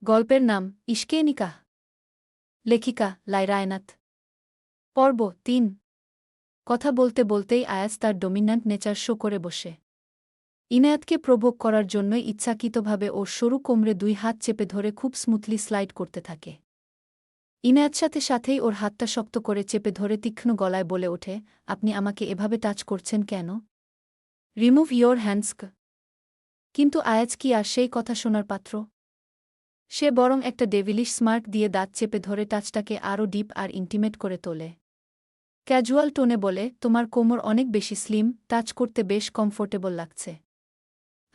গল্পের নাম ইশকে নিকাহ। লেখিকা লায়রা আয়নাত। পর্ব ৩। কথা বলতে বলতেই আয়াজ তার ডমিন্যান্ট নেচার শো করে বসে। ইনায়াতকে প্রভোগ করার জন্যই ইচ্ছাকৃতভাবে ওর সরু কোমরে ২ হাত চেপে ধরে খুব স্মুথলি স্লাইড করতে থাকে। ইনায়াত সাথে সাথেই ওর হাতটা শক্ত করে চেপে ধরে তীক্ষ্ণ গলায় বলে ওঠে, আপনি আমাকে এভাবে টাচ করছেন কেন? Remove your hands. কিন্তু আয়াজ কি আর সেই কথা শোনার পাত্র? সে বরং একটা ডেভিলিশ স্মার্ট দিয়ে দাঁত চেপে ধরে টাচটাকে আরও ডিপ আর ইন্টিমেট করে তোলে। ক্যাজুয়াল টোনে বলে, তোমার কোমর অনেক বেশি স্লিম, টাচ করতে বেশ কমফোর্টেবল লাগছে।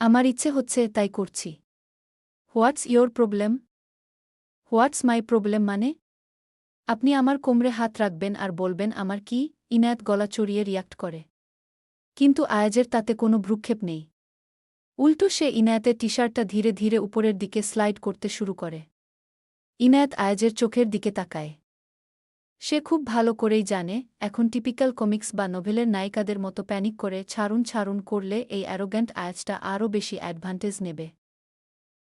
আমার ইচ্ছে হচ্ছে তাই করছি। What's your problem? What's my problem মানে? আপনি আমার কোমরে হাত রাখবেন আর বলবেন আমার কি? ইনায়াত গলা চড়িয়ে রিয়াক্ট করে। কিন্তু আয়াজের তাতে কোনো ভ্রুক্ষেপ নেই। উল্টো সে ইনায়াতের টি শার্টটা ধীরে ধীরে উপরের দিকে স্লাইড করতে শুরু করে। ইনায়াত আয়াজের চোখের দিকে তাকায়। সে খুব ভালো করেই জানে, এখন টিপিক্যাল কমিক্স বা নোভেলের নায়িকাদের মতো প্যানিক করে ছাড়ুন ছাড়ুন করলে এই অ্যারোগ্যান্ট আয়াজটা আরও বেশি অ্যাডভান্টেজ নেবে।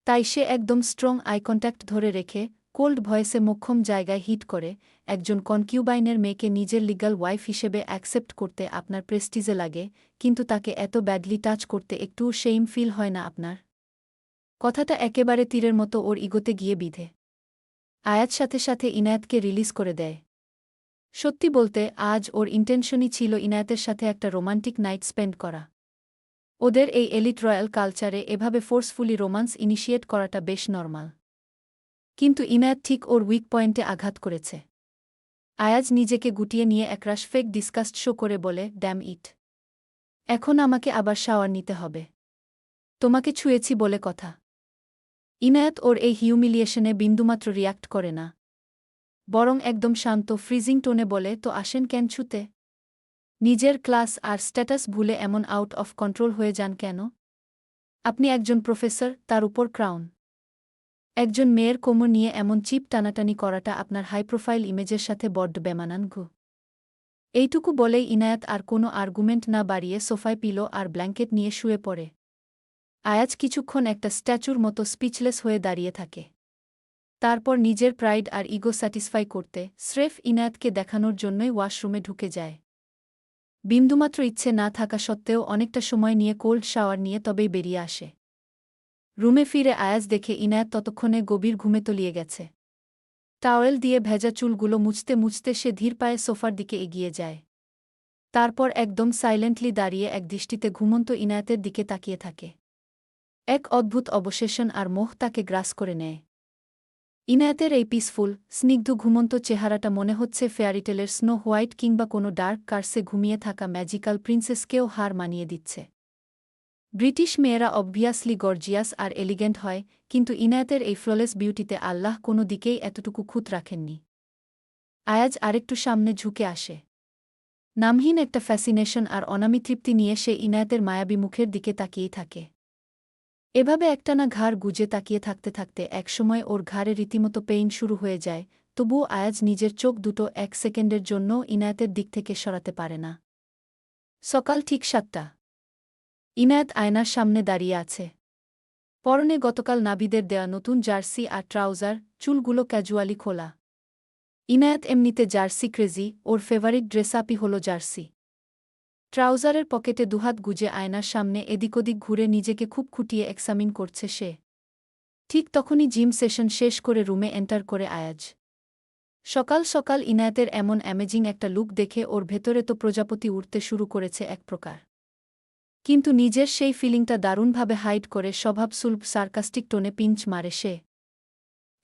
তাই সে একদম স্ট্রং আই কন্ট্যাক্ট ধরে রেখে, কোল্ড ভয়েসে মোক্ষম জায়গায় হিট করে, একজন কনকিউবাইনের মেয়েকে নিজের লিগ্যাল ওয়াইফ হিসেবে অ্যাকসেপ্ট করতে আপনার প্রেস্টিজে লাগে, কিন্তু তাকে এত ব্যাডলি টাচ করতে একটুও শেইম ফিল হয় না আপনার? কথাটা একেবারে তীরের মতো ওর ইগোতে গিয়ে বিঁধে। আয়াজ সাথে সাথে ইনায়াতকে রিলিজ করে দেয়। সত্যি বলতে আজ ওর ইন্টেনশনই ছিল ইনায়াতের সাথে একটা রোমান্টিক নাইট স্পেন্ড করা। ওদের এই এলিট রয়্যাল কালচারে এভাবে ফোর্সফুলি রোমান্স ইনিশিয়েট করাটা বেশ নর্মাল। কিন্তু ইনায়াত ঠিক ওর উইক পয়েন্টে আঘাত করেছে। আয়াজ নিজেকে গুটিয়ে নিয়ে একরাশ ফেক ডিসকাস্ট শো করে বলে, ড্যাম ইট। এখন আমাকে আবার শাওয়ার নিতে হবে। তোমাকে ছুঁয়েছি বলে কথা। ইনায়াত ওর এই হিউমিলিয়েশনে বিন্দুমাত্র রিয়াক্ট করে না। বরং একদম শান্ত ফ্রিজিং টোনে বলে, তো আসেন কেন ছুতে? নিজের ক্লাস আর স্ট্যাটাস ভুলে এমন আউট অফ কন্ট্রোল হয়ে যান কেন? আপনি একজন প্রফেসর, তার উপর ক্রাউন। একজন মেয়ের কোমর নিয়ে এমন চিপ টানাটানি করাটা আপনার হাই প্রোফাইল ইমেজের সাথে বড্ড বেমানান গো। এইটুকু বলেই ইনায়াত আর কোনো আর্গুমেন্ট না বাড়িয়ে সোফায় পিলো আর ব্ল্যাঙ্কেট নিয়ে শুয়ে পড়ে। আয়াজ কিছুক্ষণ একটা স্ট্যাচুর মতো স্পিচলেস হয়ে দাঁড়িয়ে থাকে। তারপর নিজের প্রাইড আর ইগো স্যাটিসফাই করতে স্রেফ ইনায়াতকে দেখানোর জন্যই ওয়াশরুমে ঢুকে যায়। বিন্দুমাত্র ইচ্ছে না থাকা সত্ত্বেও অনেকটা সময় নিয়ে কোল্ড শাওয়ার নিয়ে তবেই বেরিয়ে আসে। রুমে ফিরে আয়াজ দেখে ইনায়াত ততক্ষণে গভীর ঘুমে তলিয়ে গেছে। টাওয়েল দিয়ে ভেজা চুলগুলো মুছতে মুছতে সে ধীর পায়ে সোফার দিকে এগিয়ে যায়। তারপর একদম সাইলেন্টলি দাঁড়িয়ে একদৃষ্টিতে ঘুমন্ত ইনায়াতের দিকে তাকিয়ে থাকে। এক অদ্ভুত অবসেশন আর মোহ তাকে গ্রাস করে নেয়। ইনায়াতের এই পিসফুল, স্নিগ্ধ ঘুমন্ত চেহারাটা মনে হচ্ছে ফেয়ারিটেলের স্নো হোয়াইট কিংবা কোনো ডার্ক কার্সে ঘুমিয়ে থাকা ম্যাজিক্যাল প্রিন্সেসকেও হার মানিয়ে দিচ্ছে। ব্রিটিশ মেয়েরা অবভিয়াসলি গর্জিয়াস আর এলিগেন্ট হয়, কিন্তু ইনায়াতের এই ফ্ললেস বিউটিতে আল্লাহ কোনো দিকেই এতটুকু খুঁত রাখেননি। আয়াজ আরেকটু সামনে ঝুঁকে আসে। নামহীন একটা ফ্যাসিনেশন আর অনামিতৃপ্তি নিয়ে সে ইনায়াতের মায়াবী মুখের দিকে তাকিয়েই থাকে। এভাবে একটানা ঘাড় গুজে তাকিয়ে থাকতে থাকতে একসময় ওর ঘাড়ে রীতিমতো পেইন শুরু হয়ে যায়, তবুও আয়াজ নিজের চোখ দুটো ১ সেকেন্ডের জন্যও ইনায়াতের দিক থেকে সরাতে পারে না। সকাল ঠিক ৭টা। ইনায়াত আয়নার সামনে দাঁড়িয়ে আছে। পরনে গতকাল নাবিদের দেয়া নতুন জার্সি আর ট্রাউজার, চুলগুলো ক্যাজুয়ালি খোলা। ইনায়াত এমনিতে জার্সি ক্রেজি, ওর ফেভারিট ড্রেসআপই হল জার্সি। ট্রাউজারের পকেটে দুহাত গুজে আয়নার সামনে এদিক ওদিক ঘুরে নিজেকে খুব খুঁটিয়ে এক্সামিন করছে সে। ঠিক তখনই জিম সেশন শেষ করে রুমে এন্টার করে আয়াজ। সকাল সকাল ইনায়াতের এমন অ্যামেজিং একটা লুক দেখে ওর ভেতরে তো প্রজাপতি উড়তে শুরু করেছে এক প্রকার। কিন্তু নিজের সেই ফিলিংটা দারুণভাবে হাইড করে স্বভাবসুলভ সার্কাস্টিক টোনে পিঞ্চ মারে সে।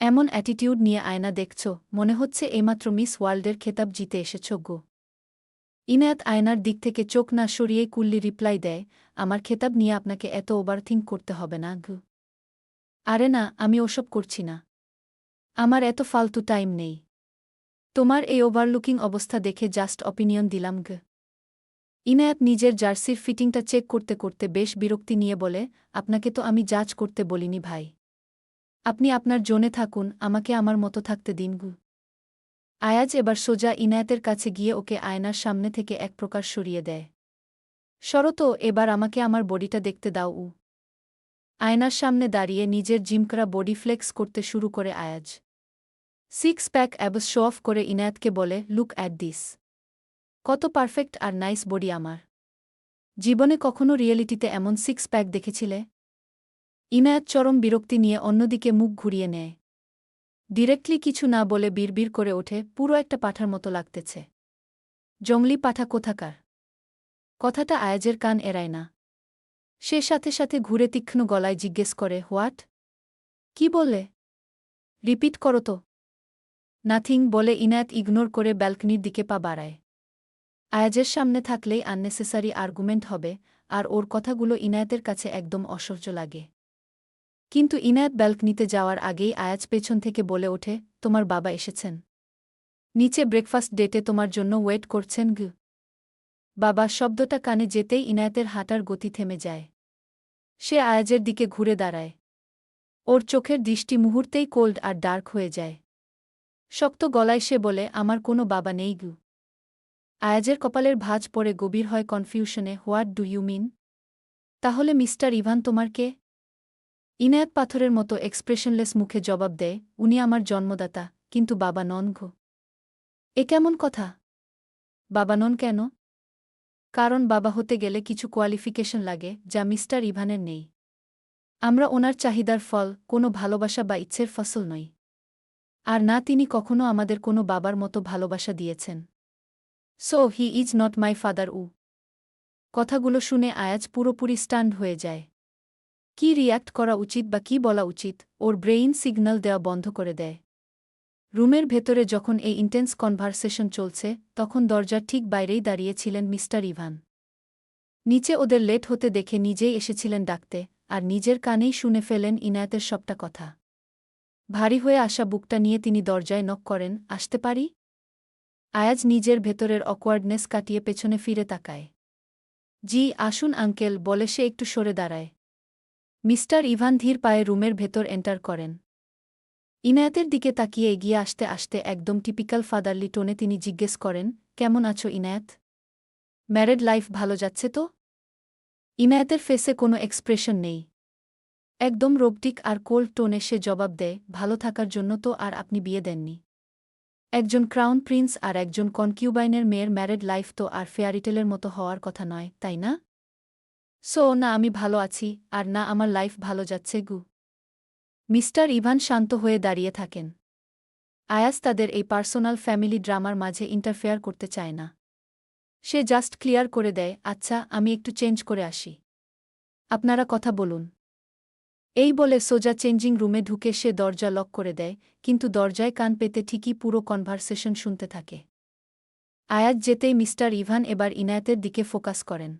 এমন অ্যাটিটিউড নিয়ে আয়না দেখছ, মনে হচ্ছে এইমাত্র মিস ওয়ার্ল্ডের খেতাব জিতে এসেছ গো। ইনায়াত আয়নার দিক থেকে চোখ না সরিয়েই কুল্লি রিপ্লাই দেয়, আমার খেতাব নিয়ে আপনাকে এত ওভারথিঙ্ক করতে হবে না গু। আরে না, আমি ওসব করছি না। আমার এত ফালতু টাইম নেই। তোমার এই ওভারলুকিং অবস্থা দেখে জাস্ট অপিনিয়ন দিলাম গ। ইনায়াত নিজের জার্সির ফিটিংটা চেক করতে করতে বেশ বিরক্তি নিয়ে বলে, আপনাকে তো আমি জাজ করতে বলিনি ভাই। আপনি আপনার জোনে থাকুন, আমাকে আমার মতো থাকতে দিন গু। আয়াজ এবার সোজা ইনায়াতের কাছে গিয়ে ওকে আয়নার সামনে থেকে এক প্রকার সরিয়ে দেয়। সরো তো, এবার আমাকে আমার বডিটা দেখতে দাও উ। আয়নার সামনে দাঁড়িয়ে নিজের জিমকরা বডি ফ্লেক্স করতে শুরু করে Ayaz. Six pack ABS show off করে ইনায়াতকে বলে, লুক অ্যাট দিস। কত পারফেক্ট আর নাইস বডি আমার। জীবনে কখনো রিয়েলিটিতে এমন সিক্স প্যাক দেখেছিলে? ইনায়াত চরম বিরক্তি নিয়ে অন্যদিকে মুখ ঘুরিয়ে নেয়। ডিরেক্টলি কিছু না বলে বিড়বিড় করে ওঠে, পুরো একটা পাঠার মতো লাগতেছে। জংলি পাঠা কোথাকার। কথাটা আয়াজের কান এড়ায় না। সে সাথে সাথে ঘুরে তীক্ষ্ণ গলায় জিজ্ঞেস করে, হোয়াট? কি বললে? রিপিট করো তো। নাথিং বলে ইনায়াত ইগনোর করে ব্যালকনির দিকে পা বাড়ায়। আয়াজের সামনে থাকলেই আননেসেসারি আর্গুমেন্ট হবে, আর ওর কথাগুলো ইনায়াতের কাছে একদম অসহ্য লাগে। কিন্তু ইনায়াত ব্যালকনিতে যাওয়ার আগেই আয়াজ পেছন থেকে বলে ওঠে, তোমার বাবা এসেছেন। নিচে ব্রেকফাস্ট ডেটে তোমার জন্য ওয়েট করছেন গু। বাবা শব্দটা কানে যেতেই ইনায়াতের হাঁটার গতি থেমে যায়। সে আয়াজের দিকে ঘুরে দাঁড়ায়। ওর চোখের দৃষ্টি মুহূর্তেই কোল্ড আর ডার্ক হয়ে যায়। শক্ত গলায় সে বলে, আমার কোনো বাবা নেই গু। আয়াজের কপালের ভাঁজ পড়ে গভীর হয় কনফিউশনে, হোয়াট ডু ইউ মিন? তাহলে মিস্টার ইভান তোমার কে? ইনায়াত পাথরের মতো এক্সপ্রেশনলেস মুখে জবাব দেয়, উনি আমার জন্মদাতা, কিন্তু বাবা নন গো। এ কেমন কথা? বাবা নন কেন? কারণ বাবা হতে গেলে কিছু কোয়ালিফিকেশন লাগে, যা মিস্টার ইভানের নেই। আমরা ওনার চাহিদার ফল, কোনো ভালোবাসা বা ইচ্ছের ফসল নই। আর না তিনি কখনো আমাদের কোনো বাবার মতো ভালোবাসা দিয়েছেন। So he is not my father uh. কথাগুলো শুনে আয়াজ পুরোপুরি স্টান্ড হয়ে যায়। কি রিয়্যাক্ট করা উচিত বা কি বলা উচিত, ওর ব্রেইন সিগন্যাল দেওয়া বন্ধ করে দেয়। রুমের ভেতরে যখন এই ইন্টেন্স কনভারসেশন চলছে, তখন দরজার ঠিক বাইরেই দাঁড়িয়েছিলেন মিস্টার ইভান। নিচে ওদের লেট হতে দেখে নিজেই এসেছিলেন ডাকতে, আর নিজের কানেই শুনে ফেলেন ইনায়াতের সবটা কথা। ভারী হয়ে আসা বুকটা নিয়ে তিনি দরজায় নক করেন, আসতে পারি? আয়াজ নিজের ভেতরের অকওয়ার্ডনেস কাটিয়ে পেছনে ফিরে তাকায়। জি আসুন আঙ্কেল বলে সে একটু সরে দাঁড়ায়। মিস্টার ইভান ধীর পায়ে রুমের ভেতর এন্টার করেন। ইনায়াতের দিকে তাকিয়ে এগিয়ে আসতে আসতে একদম টিপিক্যাল ফাদারলি টোনে তিনি জিজ্ঞেস করেন, কেমন আছো ইনায়াত? ম্যারেড লাইফ ভালো যাচ্ছে তো? ইনায়াতের ফেসে কোনো এক্সপ্রেশন নেই। একদম রোবটিক আর কোল্ড টোনে সে জবাব দেয়, ভালো থাকার জন্য তো আর আপনি বিয়ে দেননি। একজন ক্রাউন প্রিন্স আর একজন কনকিউবাইনের মেয়ের ম্যারেড লাইফ তো আর ফেয়ারিটেলের মতো হওয়ার কথা নয়, তাই না? সো না আমি ভালো আছি, আর না আমার লাইফ ভালো যাচ্ছে গু। মিস্টার ইভান শান্ত হয়ে দাঁড়িয়ে থাকেন। আয়াজ তাদের এই পার্সোনাল ফ্যামিলি ড্রামার মাঝে ইন্টারফেয়ার করতে চায় না। সে জাস্ট ক্লিয়ার করে দেয়, আচ্ছা আমি একটু চেঞ্জ করে আসি। আপনারা কথা বলুন। এই বলে সোজা চেঞ্জিং রুমে ঢুকে সে দরজা লক করে দেয়, কিন্তু দরজায় কান পেতে ঠিকই পুরো কনভারসেশন শুনতে থাকে। আয়াজ যেতেই মিস্টার ইভান এবার ইনায়াতের দিকে ফোকাস করেন।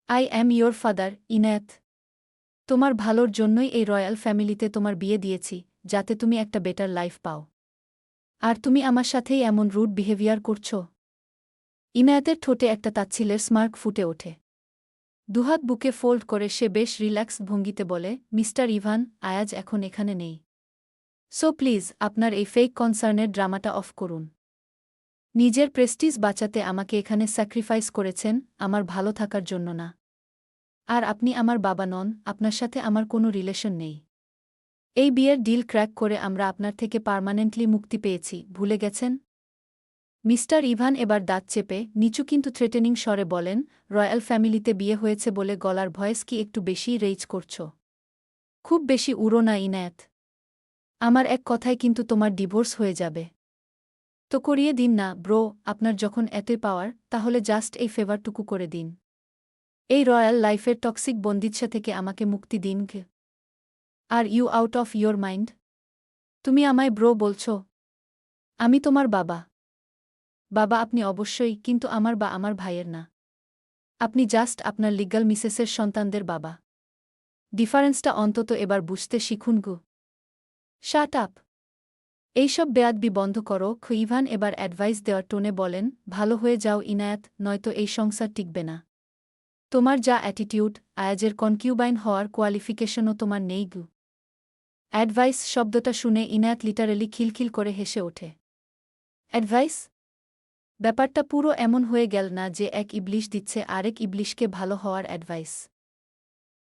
I am your father, Inayat. তোমার ভালোর জন্যই এই রয়্যাল ফ্যামিলিতে তোমার বিয়ে দিয়েছি, যাতে তুমি একটা বেটার লাইফ পাও। আর তুমি আমার সাথেই এমন রুড বিহেভিয়ার করছো? ইনায়াতের ঠোঁটে একটা তাচ্ছিলের স্মার্ক ফুটে ওঠে। দুহাত বুকে ফোল্ড করে সে বেশ রিল্যাক্স ভঙ্গিতে বলে, মিস্টার ইভান, আয়াজ এখন এখানে নেই। সো প্লিজ আপনার এই ফেক কনসার্নের ড্রামাটা অফ করুন। নিজের প্রেস্টিজ বাঁচাতে আমাকে এখানে স্যাক্রিফাইস করেছেন, আমার ভালো থাকার জন্য না। আর আপনি আমার বাবা নন, আপনার সাথে আমার কোনো রিলেশন নেই। এই বিয়ের ডিল ক্র্যাক করে আমরা আপনার থেকে পার্মানেন্টলি মুক্তি পেয়েছি, ভুলে গেছেন? মিস্টার ইভান এবার দাঁত চেপে নিচু কিন্তু থ্রেটেনিং স্বরে বলেন, রয়্যাল ফ্যামিলিতে বিয়ে হয়েছে বলে গলার ভয়েস কি একটু বেশি রেইজ করছ? খুব বেশি উড়ো না ইনায়াত। আমার এক কথায় কিন্তু তোমার ডিভোর্স হয়ে যাবে। তো করিয়ে দিন না ব্রো, আপনার যখন এতই পাওয়ার, তাহলে জাস্ট এই ফেভারটুকু করে দিন। এই রয়্যাল লাইফের টক্সিক বন্দিচ্ছা থেকে আমাকে মুক্তি দিন। Are you out of your mind? তুমি আমায় ব্রো বলছ? আমি তোমার বাবা। বাবা আপনি অবশ্যই, কিন্তু আমার বা আমার ভাইয়ের না। আপনি জাস্ট আপনার লিগ্যাল মিসেসের সন্তানদের বাবা। ডিফারেন্সটা অন্তত এবার বুঝতে শিখুন গো। Shut up. এইসব বেয়াদবি বন্ধ করো। ইভান এবার অ্যাডভাইস দেওয়ার টোনে বলেন, ভালো হয়ে যাও ইনায়াত, নয়তো এই সংসার টিকবে না। তোমার যা অ্যাটিটিউড, আয়াজের কনকিউবাইন হওয়ার কোয়ালিফিকেশনও তোমার নেই গু। অ্যাডভাইস শব্দটা শুনে ইনায়াত লিটারেলি খিলখিল করে হেসে ওঠে। অ্যাডভাইস? ব্যাপারটা পুরো এমন হয়ে গেল না যে এক ইবলিশ দিচ্ছে আরেক ইবলিশকে ভালো হওয়ার অ্যাডভাইস।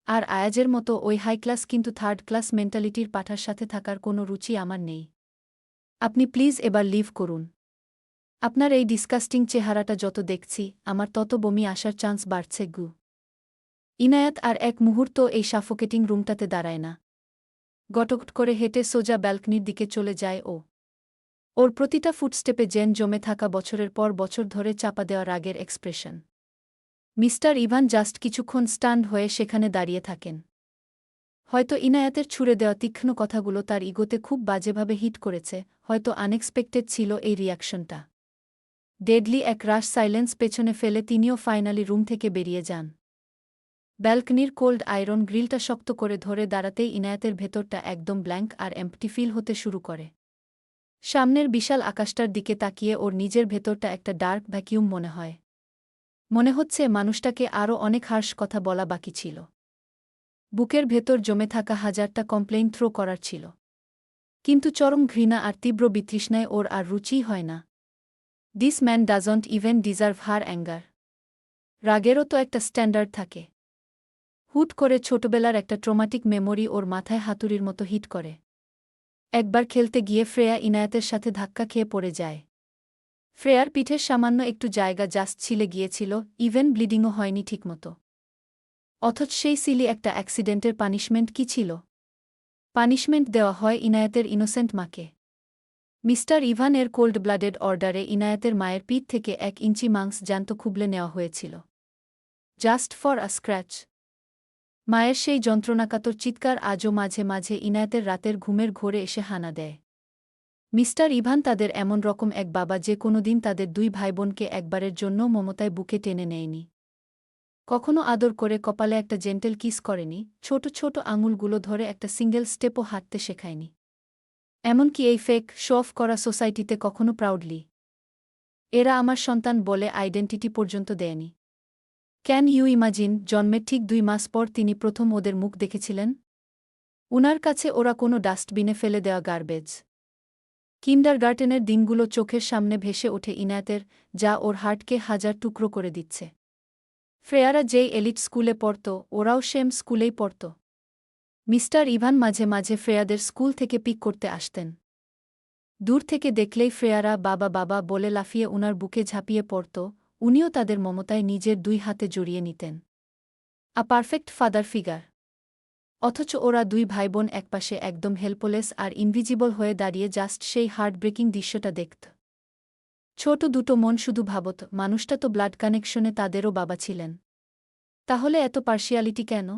আর আয়াজের মতো ওই হাই ক্লাস কিন্তু থার্ড ক্লাস মেন্টালিটির পাঠার সাথে থাকার কোনো রুচি আমার নেই। আপনি প্লিজ এবার লিভ করুন। আপনার এই ডিসকাস্টিং চেহারাটা যত দেখছি আমার তত বমি আসার চান্স বাড়ছে গু। ইনায়াত আর এক মুহূর্ত এই সাফোকেটিং রুমটাতে দাঁড়ায় না। গটগট করে হেঁটে সোজা ব্যালকনির দিকে চলে যায় ও। ওর প্রতিটা ফুটস্টেপে জেন জমে থাকা বছরের পর বছর ধরে চাপা দেওয়া রাগের এক্সপ্রেশন। মিস্টার ইভান জাস্ট কিছুক্ষণ স্টান্ড হয়ে সেখানে দাঁড়িয়ে থাকেন। হয়তো ইনায়াতের ছুড়ে দেওয়া তীক্ষ্ণ কথাগুলো তার ইগোতে খুব বাজেভাবে হিট করেছে, হয়তো আনএক্সপেক্টেড ছিল এই রিয়াকশনটা। ডেডলি এক রাশ সাইলেন্স পেছনে ফেলে তিনিও ফাইনালি রুম থেকে বেরিয়ে যান। ব্যালকনির কোল্ড আয়রন গ্রিলটা শক্ত করে ধরে দাঁড়াতেই ইনায়াতের ভেতরটা একদম ব্ল্যাঙ্ক আর এম্পটি ফিল হতে শুরু করে। সামনের বিশাল আকাশটার দিকে তাকিয়ে ওর নিজের ভেতরটা একটা ডার্ক ভ্যাকিউম মনে হয়। মনে হচ্ছে মানুষটাকে আরও অনেক হার্শ কথা বলা বাকি ছিল। বুকের ভেতর জমে থাকা হাজারটা কমপ্লেইন থ্রো করার ছিল। কিন্তু চরম ঘৃণা আর তীব্র বিতৃষ্ণায় ওর আর রুচিই হয় না। This man doesn't even deserve her anger. রাগেরও তো একটা স্ট্যান্ডার্ড থাকে। হুট করে ছোটবেলার একটা ট্রমাটিক মেমোরি ওর মাথায় হাতুড়ির মতো হিট করে। একবার খেলতে গিয়ে ফ্রেয়া ইনায়াতের সাথে ধাক্কা খেয়ে পড়ে যায়। ফ্রেয়ার পিঠের সামান্য একটু জায়গা জাস্ট ছিলে গিয়েছিল, ইভেন ব্লিডিংও হয়নি ঠিকমতো। অথচ সেই সিলি একটা অ্যাক্সিডেন্টের পানিশমেন্ট কী ছিল? পানিশমেন্ট দেওয়া হয় ইনায়াতের ইনোসেন্ট মাকে। মিস্টার ইভানের কোল্ড ব্লাডেড অর্ডারে ইনায়াতের মায়ের পিঠ থেকে 1 ইঞ্চি মাংস জ্যান্ত খুবলে নেওয়া হয়েছিল। Just for a scratch. মায়ের সেই যন্ত্রণাকাতর চিৎকার আজও মাঝে মাঝে ইনায়াতের রাতের ঘুমের ঘোরে এসে হানা দেয়। মিস্টার ইভান তাদের এমন রকম এক বাবা যে কোনোদিন তাদের 2 ভাইবোনকে একবারের জন্য মমতায় বুকে টেনে নেয়নি। কখনো আদর করে কপালে একটা জেন্টেল কিস করেনি, ছোট ছোট আঙুলগুলো ধরে একটা সিঙ্গেল স্টেপও হাঁটতে শেখায়নি। এমনকি এই ফেক শো অফ করা সোসাইটিতে কখনো প্রাউডলি এরা আমার সন্তান বলে আইডেন্টিটি পর্যন্ত দেয়নি। ক্যান ইউ ইমাজিন, জন্মের ঠিক 2 মাস পর তিনি প্রথম ওদের মুখ দেখেছিলেন? উনার কাছে ওরা কোনো ডাস্টবিনে ফেলে দেওয়া গার্বেজ। কিন্ডারগার্টেনের দিনগুলো চোখের সামনে ভেসে ওঠে ইনায়াতের, যা ওর হার্টকে হাজার টুকরো করে দিচ্ছে। ফ্রেয়ারা যেই এলিট স্কুলে পড়ত, ওরাও সেম স্কুলেই পড়ত। মিস্টার ইভান মাঝে মাঝে ফ্রেয়াদের স্কুল থেকে পিক করতে আসতেন। দূর থেকে দেখলেই ফ্রেয়ারা বাবা বাবা বলে লাফিয়ে উনার বুকে ঝাঁপিয়ে পড়ত, উনিও তাদের মমতায় নিজের 2 হাতে জড়িয়ে নিতেন। আ পারফেক্ট ফাদার ফিগার। অথচ ওরা 2 ভাইবোন একপাশে একদম হেল্পলেস আর ইনভিজিবল হয়ে দাঁড়িয়ে জাস্ট সেই হার্টব্রেকিং দৃশ্যটা দেখত। ছোট দুটো মন শুধু ভাবত, মানুষটা তো ব্লাড কানেকশনে তাদেরও বাবা ছিলেন। তাহলে এত পার্শিয়ালিটি কেন?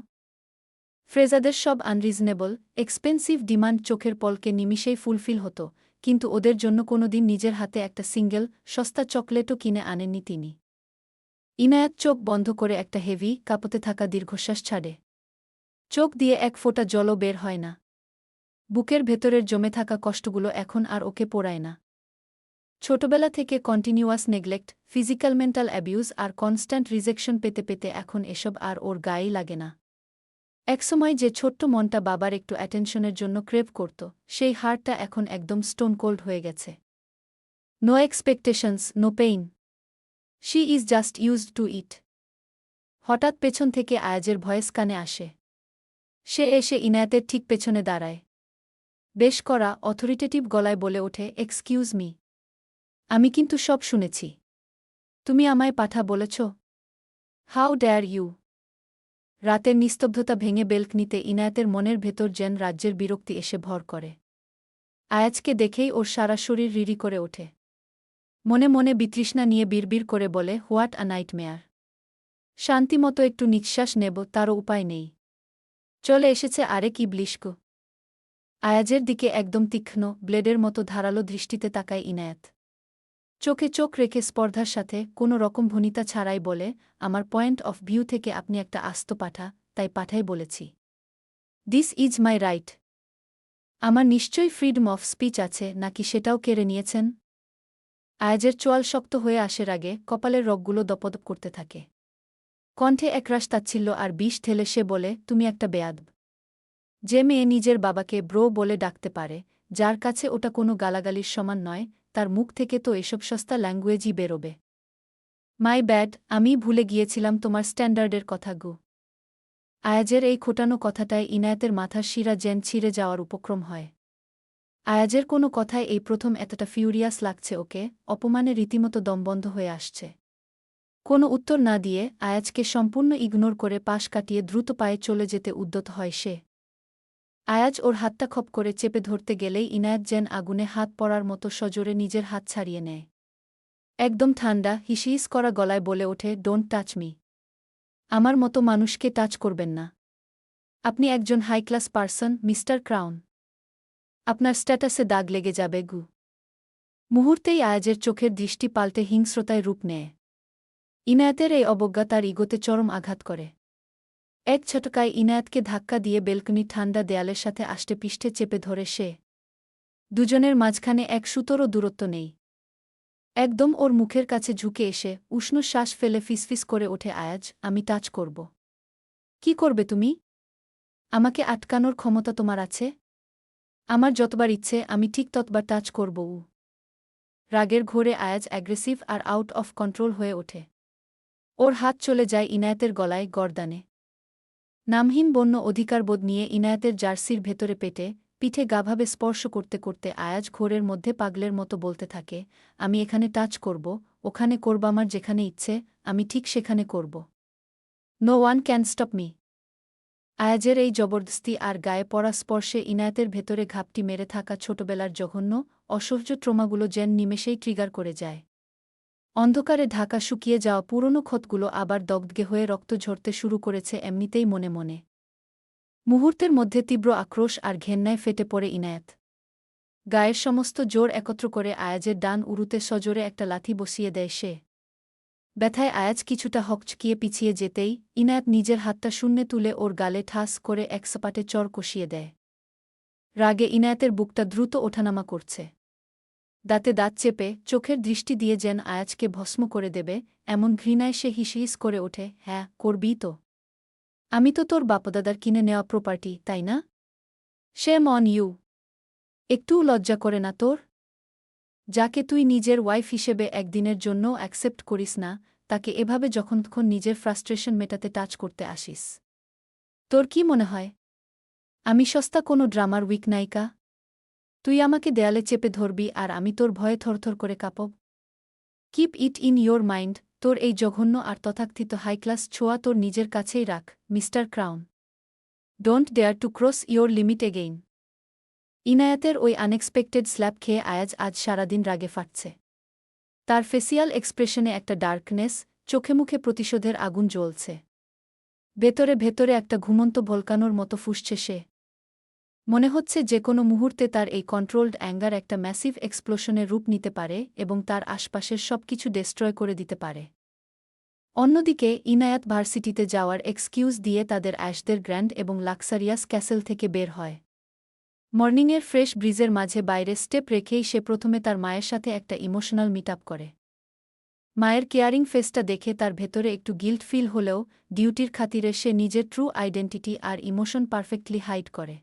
ফ্রেজাদের সব আনরিজনেবল, এক্সপেন্সিভ ডিমান্ড চোখের পলকে নিমিষেই ফুলফিল হতো, কিন্তু ওদের জন্য কোনোদিন নিজের হাতে একটা সিঙ্গেল, সস্তা চকলেটও কিনে আনেননি তিনি। ইনায়াত চোখ বন্ধ করে একটা হেভি, কাঁপতে থাকা দীর্ঘশ্বাস ছাড়ে। চোখ দিয়ে এক ফোঁটা জলও বের হয় না। বুকের ভেতরের জমে থাকা কষ্টগুলো এখন আর ওকে পোড়ায় না। ছোটবেলা থেকে continuous neglect, physical mental abuse আর কনস্ট্যান্ট রিজেকশন পেতে পেতে এখন এসব আর ওর গায়েই লাগে না। একসময় যে ছোট্ট মনটা বাবার একটু অ্যাটেনশনের জন্য ক্রেভ করত, সেই হার্টটা এখন একদম স্টোন কোল্ড হয়ে গেছে। No expectations, no pain. She is just used to it. হঠাৎ পেছন থেকে আয়াজের ভয়েস কানে আসে। সে এসে ইনায়াতের ঠিক পেছনে দাঁড়ায়। বেশ করা, অথরিটেটিভ গলায় বলে ওঠে, এক্সকিউজ মি। আমি কিন্তু সব শুনেছি। তুমি আমায় পাঠা বলেছ? How dare you! রাতের নিস্তব্ধতা ভেঙে বেলকনিতে ইনায়াতের মনের ভেতর যেন রাজ্যের বিরক্তি এসে ভর করে। আয়াজকে দেখেই ওর সারা শরীর রিরি করে ওঠে। মনে মনে বিতৃষ্ণা নিয়ে বিড়বিড় করে বলে, হোয়াট আ নাইটমেয়ার! শান্তিমতো একটু নিঃশ্বাস নেব তারও উপায় নেই। চলে এসেছে আরেক ইবলিশক। আয়াজের দিকে একদম তীক্ষ্ণ, ব্লেডের মতো ধারালো দৃষ্টিতে তাকায় ইনায়াত। চোখে চোখ রেখে স্পর্ধার সাথে কোনো রকম ভনিতা ছাড়াই বলে, আমার পয়েন্ট অফ ভিউ থেকে আপনি একটা আস্ত পাঠা, তাই পাঠাই বলেছি। This is my right. আমার নিশ্চয়ই ফ্রিডম অফ স্পিচ আছে, নাকি সেটাও কেড়ে নিয়েছেন? আয়াজের চোয়াল শক্ত হয়ে আসার আগে কপালের রগগুলো দপদপ করতে থাকে। কণ্ঠে একরাশ তাচ্ছিল্য আর বিষ ঢেলে সে বলে, তুমি একটা বেয়াদব। যে মেয়ে নিজের বাবাকে ব্রো বলে ডাকতে পারে, যার কাছে ওটা কোনো গালাগালির সমান নয়, তার মুখ থেকে তো এসব সস্তা ল্যাঙ্গুয়েজই বেরোবে। মাই ব্যাড, আমিই ভুলে গিয়েছিলাম তোমার স্ট্যান্ডার্ডের কথা গো। আয়াজের এই খোটানো কথাটায় ইনায়েতের মাথার শিরা যেন ছিঁড়ে যাওয়ার উপক্রম হয়। আয়াজের কোনো কথায় এই প্রথম এতটা ফিউরিয়াস লাগছে ওকে, অপমানে রীতিমতো দমবন্ধ হয়ে আসছে। কোনো উত্তর না দিয়ে আয়াজকে সম্পূর্ণ ইগনোর করে পাশ কাটিয়ে দ্রুত পায়ে চলে যেতে উদ্যত হয় সে। আয়াজ ওর হাতটা খপ করে চেপে ধরতে গেলেই ইনায়েত যেন আগুনে হাত পড়ার মতো সজোরে নিজের হাত ছাড়িয়ে নেয়। একদম ঠান্ডা, হিসহিস করা গলায় বলে ওঠে, ডোন্ট টাচ মি। আমার মতো মানুষকে টাচ করবেন না। আপনি একজন high class person, mister crown. আপনার স্ট্যাটাসে দাগ লেগে যাবে গু। মুহূর্তেই আয়াজের চোখের দৃষ্টি পাল্টে হিংস্রতায় রূপ নেয়। ইনায়েতের এই অবজ্ঞা তার ইগোতে চরম আঘাত করে। এক ছটকায় ইনায়েতকে ধাক্কা দিয়ে বেলকনির ঠান্ডা দেয়ালের সাথে আষ্টেপৃষ্ঠে চেপে ধরে সে। দুজনের মাঝখানে এক সুতোরও দূরত্ব নেই। একদম ওর মুখের কাছে ঝুঁকে এসে উষ্ণ শ্বাস ফেলে ফিসফিস করে ওঠে আয়াজ, আমি টাচ করব। কি করবে তুমি? আমাকে আটকানোর ক্ষমতা তোমার আছে? আমার যতবার ইচ্ছে আমি ঠিক ততবার টাচ করব। রাগের ঘোরে আয়াজ অ্যাগ্রেসিভ আর আউট অফ কন্ট্রোল হয়ে ওঠে। ওর হাত চলে যায় ইনায়েতের গলায়, গর্দানে। নামহীন বন্য অধিকারবোধ নিয়ে ইনায়েতের জার্সির ভেতরে পেটে, পিঠে গাভাবে স্পর্শ করতে করতে আয়াজ ঘোরের মধ্যে পাগলের মতো বলতে থাকে, আমি এখানে টাচ করব, ওখানে করব, আমার যেখানে ইচ্ছে আমি ঠিক সেখানে করব। No one can stop me. আয়াজের এই জবরদস্তি আর গায়ে পড়া স্পর্শে ইনায়েতের ভেতরে ঘাপটি মেরে থাকা ছোটবেলার জঘন্য, অসহ্য ট্রমাগুলো যেন নিমেষেই ট্রিগার করে যায়। অন্ধকারে ঢাকা শুকিয়ে যাওয়া পুরনো ক্ষতগুলো আবার দগ্ধে হয়ে রক্ত ঝরতে শুরু করেছে এমনিতেই মনে মনে। মুহূর্তের মধ্যে তীব্র আক্রোশ আর ঘেন্নায় ফেটে পড়ে ইনায়েত। গায়ের সমস্ত জোর একত্র করে আয়াজের ডান উরুতে সজোরে একটা লাথি বসিয়ে দেয় সে। ব্যথায় আয়াজ কিছুটা হকচকিয়ে পিছিয়ে যেতেই ইনায়েত নিজের হাতটা শূন্যে তুলে ওর গালে ঠাস করে এক সপাটে চর কষিয়ে দেয়। রাগে ইনায়েতের বুকটা দ্রুত ওঠানামা করছে। দাঁতে দাঁত চেপে চোখের দৃষ্টি দিয়ে যেন আয়াজকে ভস্ম করে দেবে এমন ঘৃণায় সে হিসহিস করে ওঠে, হ্যাঁ, করবি তো। আমি তো তোর বাপদাদার কিনে নেওয়া প্রপার্টি, তাই না? Shame on you. একটুও লজ্জা করে না তোর? যাকে তুই নিজের ওয়াইফ হিসেবে একদিনের জন্যও অ্যাকসেপ্ট করিস না, তাকে এভাবে যখনতখন নিজের ফ্রাস্ট্রেশন মেটাতে টাচ করতে আসিস। তোর কি মনে হয় আমি সস্তা কোনো ড্রামার উইক নায়িকা? তুই আমাকে দেয়ালে চেপে ধরবি আর আমি তোর ভয়ে থরথর করে কাঁপব? Keep it in your mind, তোর এই জঘন্য আর তথাকথিত হাই ক্লাস ছোঁয়া তোর নিজের কাছেই রাখ, mister Crown. Don't dare to cross your limit again. ইনায়াতের ওই আনএক্সপেক্টেড স্ল্যাপ খেয়ে আয়াজ আজ সারাদিন রাগে ফাটছে। তার ফেসিয়াল এক্সপ্রেশনে একটা ডার্কনেস, চোখে মুখে প্রতিশোধের আগুন জ্বলছে। ভেতরে ভেতরে একটা ঘুমন্ত ভলকানোর মতো ফুঁসছে সে। মনে হচ্ছে যে কোনো মুহূর্তে তার এই কন্ট্রোলড অ্যাঙ্গার একটা ম্যাসিভ এক্সপ্লোশনের রূপ নিতে পারে এবং তার আশপাশের সবকিছু ডেস্ট্রয় করে দিতে পারে। অন্যদিকে ইনায়াত ভার্সিটিতে যাওয়ার এক্সকিউজ দিয়ে তাদের অ্যাশদের গ্র্যান্ড এবং লাক্সারিয়াস ক্যাসেল থেকে বের হয়। মর্নিংয়ের ফ্রেশ ব্রিজের মাঝে বাইরে স্টেপ রেখেই সে প্রথমে তার মায়ের সাথে একটা ইমোশনাল মিট আপ করে। মায়ের কেয়ারিং ফেসটা দেখে তার ভেতরে একটু গিল্ট ফিল হলেও ডিউটির খাতিরে সে নিজের ট্রু আইডেন্টিটি আর ইমোশন পারফেক্টলি হাইড করে।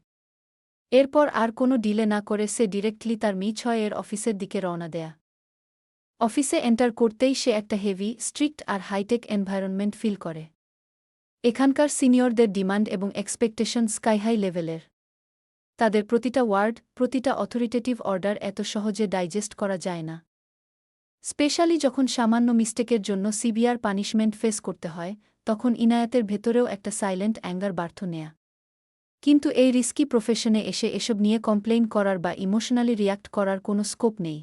এরপর আর কোনো ডিলে না করে সে ডিরেক্টলি তার মি 6 এর অফিসের দিকে রওনা দেয়া। অফিসে এন্টার করতেই সে একটা হেভি, স্ট্রিক্ট আর হাইটেক এনভায়রনমেন্ট ফিল করে। এখানকার সিনিয়রদের ডিমান্ড এবং এক্সপেকটেশন স্কাই হাই লেভেলের। তাদের প্রতিটা ওয়ার্ড, প্রতিটা অথরিটেটিভ অর্ডার এত সহজে ডাইজেস্ট করা যায় না। স্পেশালি যখন সামান্য মিস্টেকের জন্য সিভিয়ার পানিশমেন্ট ফেস করতে হয়, তখন ইনায়াতের ভেতরেও একটা সাইলেন্ট অ্যাঙ্গার বাড়ত নেয়া। কিন্তু এই রিস্কি প্রফেশনে এসে এসব নিয়ে কমপ্লেইন করার বা ইমোশনালি রিয়্যাক্ট করার কোনো স্কোপ নেই।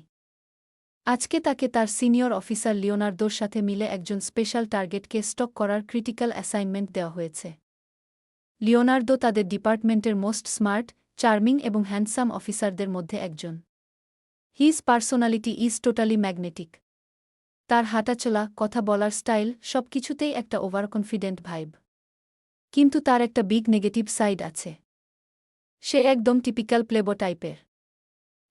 আজকে তাকে তার সিনিয়র অফিসার লিওনার্দোর সাথে মিলে একজন স্পেশাল টার্গেটকে স্টক করার ক্রিটিক্যাল অ্যাসাইনমেন্ট দেওয়া হয়েছে। লিওনার্দো তাদের ডিপার্টমেন্টের মোস্ট স্মার্ট, চার্মিং এবং হ্যান্ডসাম অফিসারদের মধ্যে একজন। His personality is totally magnetic. তার হাঁটাচলা, কথা বলার স্টাইল সবকিছুতেই একটা ওভার কনফিডেন্ট ভাইব। কিন্তু তার একটা বিগ নেগেটিভ সাইড আছে। সে একদম টিপিক্যাল প্লেবো টাইপের।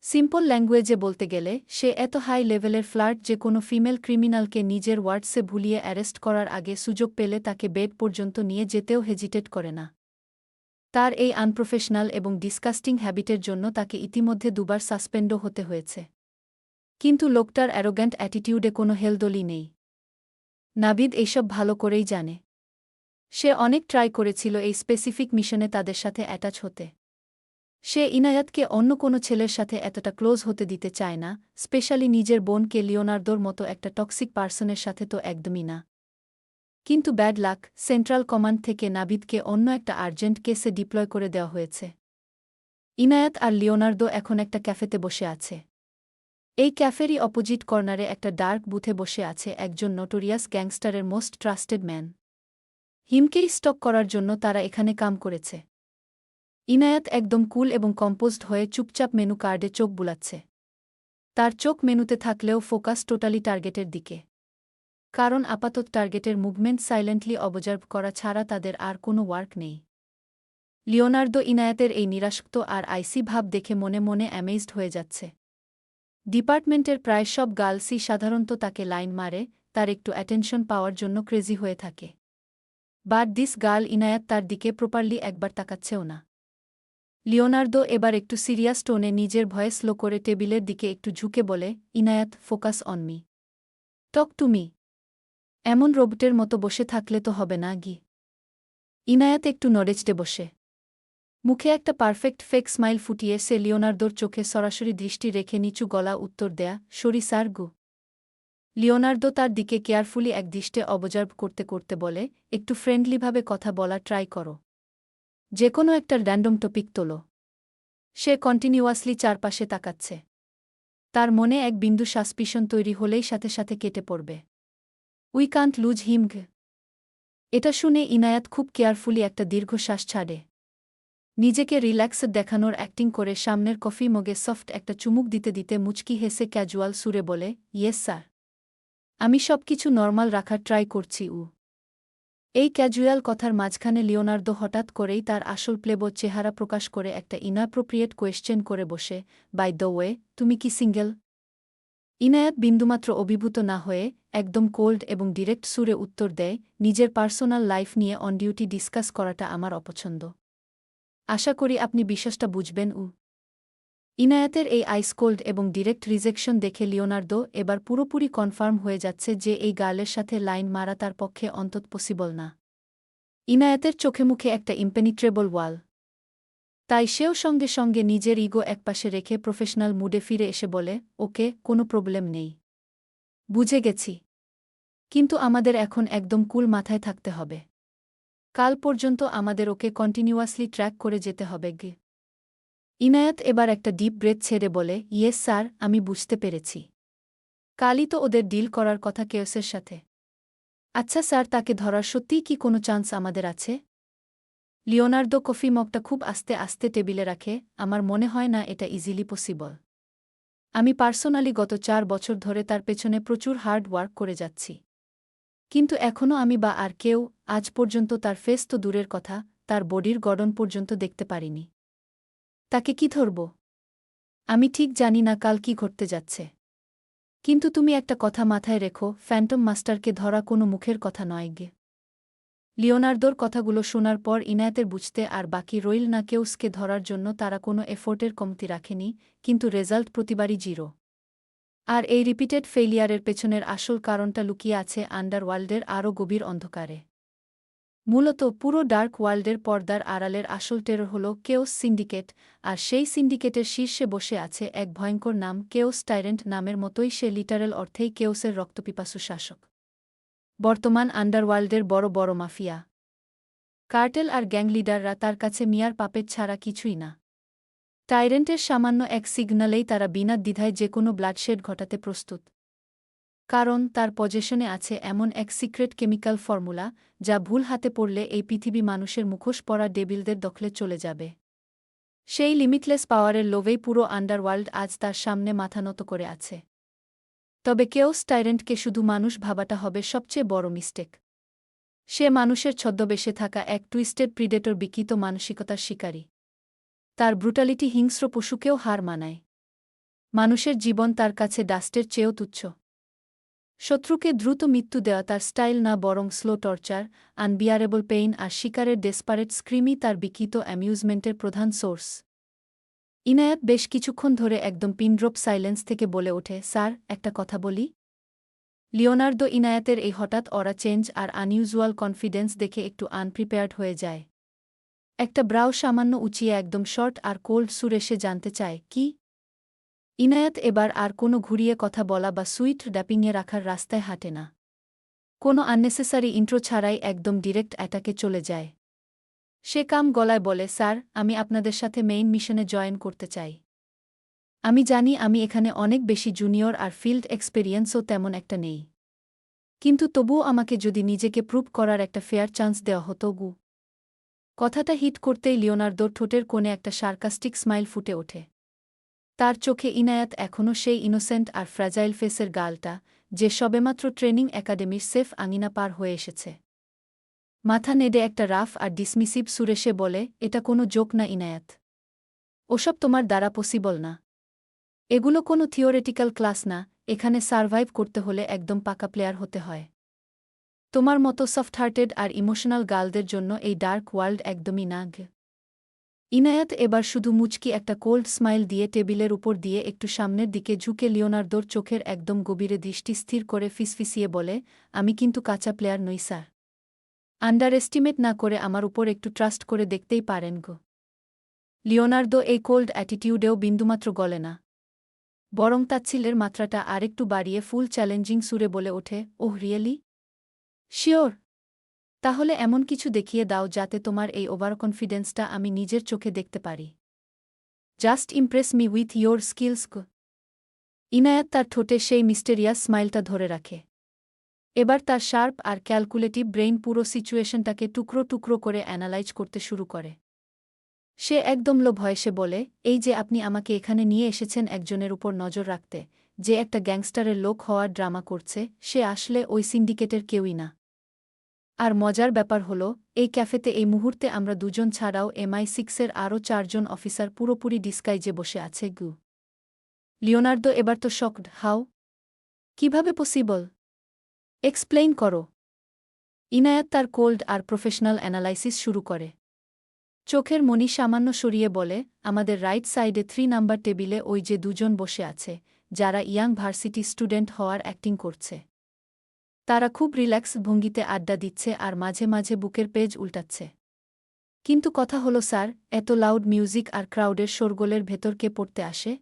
সিম্পল ল্যাঙ্গুয়েজে বলতে গেলে সে এত হাই লেভেলের ফ্লার্ট যে কোনো ফিমেল ক্রিমিনালকে নিজের ওয়ার্ডসে ভুলিয়ে অ্যারেস্ট করার আগে সুযোগ পেলে তাকে বেড পর্যন্ত নিয়ে যেতেও হেজিটেট করে না। তার এই আনপ্রফেশনাল এবং ডিসকাস্টিং হ্যাবিটের জন্য তাকে ইতিমধ্যে 2বার সাসপেন্ডও হতে হয়েছে। কিন্তু লোকটার অ্যারোগ্যান্ট অ্যাটিটিউডে কোনো হেলদোলই নেই। নাবিদ এইসব ভালো করেই জানে। সে অনেক ট্রাই করেছিল এই স্পেসিফিক মিশনে তাদের সাথে অ্যাটাচ হতে। সে ইনায়াতকে অন্য কোনো ছেলের সাথে এতটা ক্লোজ হতে দিতে চায় না, স্পেশালি নিজের বোনকে লিওনার্দোর মতো একটা টক্সিক পার্সনের সাথে তো একদমই না। কিন্তু ব্যাড লাক, সেন্ট্রাল কমান্ড থেকে নাভিদকে অন্য একটা আর্জেন্ট কেসে ডিপ্লয় করে দেওয়া হয়েছে। ইনায়াত আর লিওনার্দো এখন একটা ক্যাফেতে বসে আছে। এই ক্যাফেরই অপোজিট কর্নারে একটা ডার্ক বুথে বসে আছে একজন নোটোরিয়াস গ্যাংস্টারের মোস্ট ট্রাস্টেড ম্যান। হিমকেই স্টক করার জন্য তারা এখানে কাম করেছে। ইনায়াত একদম কুল এবং কম্পোজড হয়ে চুপচাপ মেনু কার্ডে চোখ বুলাচ্ছে। তার চোখ মেনুতে থাকলেও ফোকাস টোটালি টার্গেটের দিকে। কারণ আপাতত টার্গেটের মুভমেন্ট সাইলেন্টলি অবজার্ভ করা ছাড়া তাদের আর কোনো ওয়ার্ক নেই। লিওনার্দো ইনায়াতের এই নিরাসক্ত আর আইসি ভাব দেখে মনে মনে অ্যামেজড হয়ে যাচ্ছে। ডিপার্টমেন্টের প্রায় সব গার্লসই সাধারণত তাকে লাইন মারে, তার একটু অ্যাটেনশন পাওয়ার জন্য ক্রেজি হয়ে থাকে। বাট দিস গার্ল ইনায়াত তার দিকে প্রপারলি একবার তাকাচ্ছেও না। লিওনার্দো এবার একটু সিরিয়াস টোনে নিজের ভয়েস লো করে টেবিলের দিকে একটু ঝুঁকে বলে, Inayat, focus on me. Talk to me. এমন রোবটের মতো বসে থাকলে তো হবে না গি। ইনায়াত একটু নড়েচড়ে বসে। মুখে একটা পারফেক্ট ফেক স্মাইল ফুটিয়ে সে লিওনার্দোর চোখে সরাসরি দৃষ্টি রেখে নিচু গলা উত্তর দেয়া, সরি স্যার গু। লিওনার্দো তার দিকে কেয়ারফুলি একদৃষ্টে অবজার্ভ করতে করতে বলে, একটু ফ্রেন্ডলিভাবে কথা বলা ট্রাই করো। যে কোনো একটা র্যান্ডম টপিক তোলো। সে কন্টিনিউয়াসলি চারপাশে তাকাচ্ছে। তার মনে এক বিন্দু সাসপিশন তৈরি হলেই সাথে সাথে কেটে পড়বে। উই কান্ট লুজ হিম গ। এটা শুনে ইনায়াত খুব কেয়ারফুলি একটা দীর্ঘশ্বাস ছাড়ে। নিজেকে রিল্যাক্সড দেখানোর অ্যাক্টিং করে সামনের কফি মগে সফট একটা চুমুক দিতে দিতে মুচকি হেসে ক্যাজুয়াল সুরে বলে, ইয়েস স্যার। আমি সবকিছু নর্মাল রাখার ট্রাই করছি উ। এই ক্যাজুয়াল কথার মাঝখানে লিওনার্দো হঠাৎ করেই তার আসল প্লেবো চেহারা প্রকাশ করে একটা ইনঅ্যাপ্রোপ্রিয়েট কোয়েশ্চেন করে বসে, বাই দ্য ওয়ে, তুমি কি সিঙ্গেল? ইনায়াত বিন্দুমাত্র অভিভূত না হয়ে একদম কোল্ড এবং ডিরেক্ট সুরে উত্তর দেয়, নিজের পার্সোনাল লাইফ নিয়ে অন ডিউটি ডিসকাস করাটা আমার অপছন্দ। আশা করি আপনি বিশ্বাসটা বুঝবেন উ। ইনায়াতের এই আইসকোল্ড এবং ডিরেক্ট রিজেকশন দেখে লিওনার্দো এবার পুরোপুরি কনফার্ম হয়ে যাচ্ছে যে এই গার্লের সাথে লাইন মারা তার পক্ষে অন্তত পসিবল না। ইনায়াতের চোখে মুখে একটা ইম্পেনিট্রেবল ওয়াল। তাই সেও সঙ্গে সঙ্গে নিজের ইগো একপাশে রেখে প্রফেশনাল মুডে ফিরে এসে বলে, ওকে, কোনো প্রবলেম নেই। বুঝে গেছি। কিন্তু আমাদের এখন একদম কুল মাথায় থাকতে হবে। কাল পর্যন্ত আমাদের ওকে কন্টিনিউয়াসলি ট্র্যাক করে যেতে হবে গে। ইনায়াত এবার একটা ডিপ ব্রেথ ছেড়ে বলে, ইয়েস স্যার, আমি বুঝতে পেরেছি। কালই তো ওদের ডিল করার কথা কেওসের সাথে। আচ্ছা স্যার, তাকে ধরার সত্যিই কি কোনো চান্স আমাদের আছে? লিওনার্দো কফি মগটা খুব আস্তে আস্তে টেবিলে রাখে, আমার মনে হয় না এটা ইজিলি পসিবল। আমি পার্সোনালি গত 4 বছর ধরে তার পেছনে প্রচুর হার্ড ওয়ার্ক করে যাচ্ছি। কিন্তু এখনও আমি বা আর কেউ আজ পর্যন্ত তার ফেস তো দূরের কথা, তার বডির গড়ন পর্যন্ত দেখতে পারিনি। তাকে কি ধরব? আমি ঠিক জানি না কাল কি ঘটতে যাচ্ছে। কিন্তু তুমি একটা কথা মাথায় রেখো, ফ্যান্টম মাস্টারকে ধরা কোনো মুখের কথা নয় গে। লিওনার্দোর কথাগুলো শোনার পর ইনায়াতের বুঝতে আর বাকি রইল না কেউসকে ধরার জন্য তারা কোনো এফোর্টের কমতি রাখেনি, কিন্তু রেজাল্ট প্রতিবারই জিরো। আর এই রিপিটেড ফেইলিয়ারের পেছনের আসল কারণটা লুকিয়ে আছে আন্ডারওয়ার্ল্ডের আরও গভীর অন্ধকারে। মূলত পুরো ডার্ক ওয়ার্ল্ডের পর্দার আড়ালের আসল টেরর হল কেওস সিন্ডিকেট, আর সেই সিন্ডিকেটের শীর্ষে বসে আছে এক ভয়ঙ্কর নাম কেওস টাইরেন্ট। নামের মতোই সে লিটারেল অর্থেই কেওসের রক্তপিপাসু শাসক। বর্তমান আন্ডারওয়ার্ল্ডের বড় বড় মাফিয়া, কার্টেল আর গ্যাং লিডাররা তার কাছে মিয়ার পাপেট ছাড়া কিছুই না। টাইরেন্টের সামান্য এক সিগন্যালেই তারা বিনা দ্বিধায় যে কোনো ব্লাডশেড ঘটাতে প্রস্তুত। কারণ তার পজেশনে আছে এমন এক সিক্রেট কেমিক্যাল ফর্মুলা, যা ভুল হাতে পড়লে এই পৃথিবী মানুষের মুখোশ পরা ডেভিলদের দখলে চলে যাবে। সেই লিমিটলেস পাওয়ারের লোভেই পুরো আন্ডারওয়ার্ল্ড আজ তার সামনে মাথা নত করে আছে। তবে কেওস টাইরেন্টকে শুধু মানুষ ভাবাটা হবে সবচেয়ে বড় মিস্টেক। সে মানুষের ছদ্মবেশে থাকা এক টুইস্টেড প্রিডেটর, বিকৃত মানসিকতার শিকারী। তার ব্রুটালিটি হিংস্র পশুকেও হার মানায়। মানুষের জীবন তার কাছে ডাস্টের চেয়েও তুচ্ছ। শত্রুকে দ্রুত মৃত্যু দেওয়া তার স্টাইল না, বরং স্লো টর্চার, আনবিয়ারেবল পেইন আর শিকারের ডেসপারেট স্ক্রিমই তার বিকৃত অ্যামিউজমেন্টের প্রধান সোর্স। ইনায়াত বেশ কিছুক্ষণ ধরে একদম পিনড্রপ সাইলেন্স থেকে বলে ওঠে, স্যার, একটা কথা বলি। লিওনার্দো ইনায়াতের এই হঠাৎ অরা চেঞ্জ আর আনইউজুয়াল কনফিডেন্স দেখে একটু আনপ্রিপেয়ার্ড হয়ে যায়। একটা ব্রাউ সামান্য উঁচিয়ে একদম শর্ট আর কোল্ড সুরে সে জানতে চায়, কি? ইনায়াত এবার আর কোনো ঘুরিয়ে কথা বলা বা সুইট ড্যাপিংয়ে রাখার রাস্তায় হাঁটে না। কোনো আননেসেসারি ইন্ট্রো ছাড়াই একদম ডিরেক্ট অ্যাটাকে চলে যায়। সে কাম গলায় বলে, স্যার, আমি আপনাদের সাথে মেইন মিশনে জয়েন করতে চাই। আমি জানি আমি এখানে অনেক বেশি জুনিয়র আর ফিল্ড এক্সপেরিয়েন্সও তেমন একটা নেই। কিন্তু তবুও আমাকে যদি নিজেকে প্রুভ করার একটা ফেয়ার চান্স দেওয়া হতো গু। কথাটা হিট করতেই লিওনার্দোর ঠোঁটের কোণে একটা সার্কাস্টিক স্মাইল ফুটে ওঠে। তার চোখে ইনায়াত এখনও সেই ইনোসেন্ট আর ফ্র্যাজাইল ফেসের গালটা, যে সবেমাত্র ট্রেনিং একাডেমির সেফ আঙিনা পার হয়ে এসেছে। মাথা নেড়ে একটা রাফ আর ডিসমিসিভ সুরে সে বলে, এটা কোনো জোক না ইনায়াত। ওসব তোমার দ্বারা পসিবল না। এগুলো কোনো থিওরেটিক্যাল ক্লাস না, এখানে সারভাইভ করতে হলে একদম পাকা প্লেয়ার হতে হয়। তোমার মতো সফট হার্টেড আর ইমোশনাল গার্লদের জন্য এই ডার্ক ওয়ার্ল্ড একদমই না। ইনায়াত এবার শুধু মুচকি একটা কোল্ড স্মাইল দিয়ে টেবিলের উপর দিয়ে একটু সামনের দিকে ঝুঁকে লিওনার্দোর চোখের একদম গভীরে দৃষ্টি স্থির করে ফিসফিসিয়ে বলে, আমি কিন্তু কাঁচা প্লেয়ার নই স্যার। আন্ডার এস্টিমেট না করে আমার উপর একটু ট্রাস্ট করে দেখতেই পারেন গো। লিওনার্দো এই কোল্ড অ্যাটিটিউডেও বিন্দুমাত্র গলে না। বরং তাচ্ছিল্যের মাত্রাটা আরেকটু বাড়িয়ে ফুল চ্যালেঞ্জিং সুরে বলে ওঠে, ওহ রিয়েলি? শিওর? তাহলে এমন কিছু দেখিয়ে দাও যাতে তোমার এই ওভার কনফিডেন্সটা আমি নিজের চোখে দেখতে পারি। Just impress me with your skills go. Inayat তার ঠোঁটে সেই মিস্টেরিয়াস স্মাইলটা ধরে রাখে। এবার তার শার্প আর ক্যালকুলেটিভ ব্রেইন পুরো সিচুয়েশনটাকে টুকরো টুকরো করে অ্যানালাইজ করতে শুরু করে। সে একদম লো ভয়েসে বলে, এই যে আপনি আমাকে এখানে নিয়ে এসেছেন একজনের উপর নজর রাখতে, যে একটা গ্যাংস্টারের লোক হওয়ার ড্রামা করছে, সে আসলে ওই সিন্ডিকেটের কেউই না। আর মজার ব্যাপার হলো, এই ক্যাফেতে এই মুহূর্তে আমরা দুজন ছাড়াও MI6-এর আরও 4 জন অফিসার পুরোপুরি ডিসগাইজে বসে আছে গু। লিওনার্দো এবার তো শকড, হাউ? কিভাবে পসিবল? এক্সপ্লেইন করো। ইনায়াত তার কোল্ড আর প্রফেশনাল অ্যানালাইসিস শুরু করে। চোখের মনি সামান্য সরিয়ে বলে, আমাদের রাইট সাইডে 3 নাম্বার টেবিলে ওই যে দুজন বসে আছে, যারা ইয়াং ভার্সিটি স্টুডেন্ট হওয়ার অ্যাক্টিং করছে। তারা খুব রিল্যাক্স ভঙ্গিতে আড্ডা দিচ্ছে আর মাঝে মাঝে বুকের পেজ উল্টাচ্ছে। কিন্তু কথা হলো স্যার, এত লাউড মিউজিক আর ক্রাউডের শোরগোলের ভেতর কে পড়তে আসে?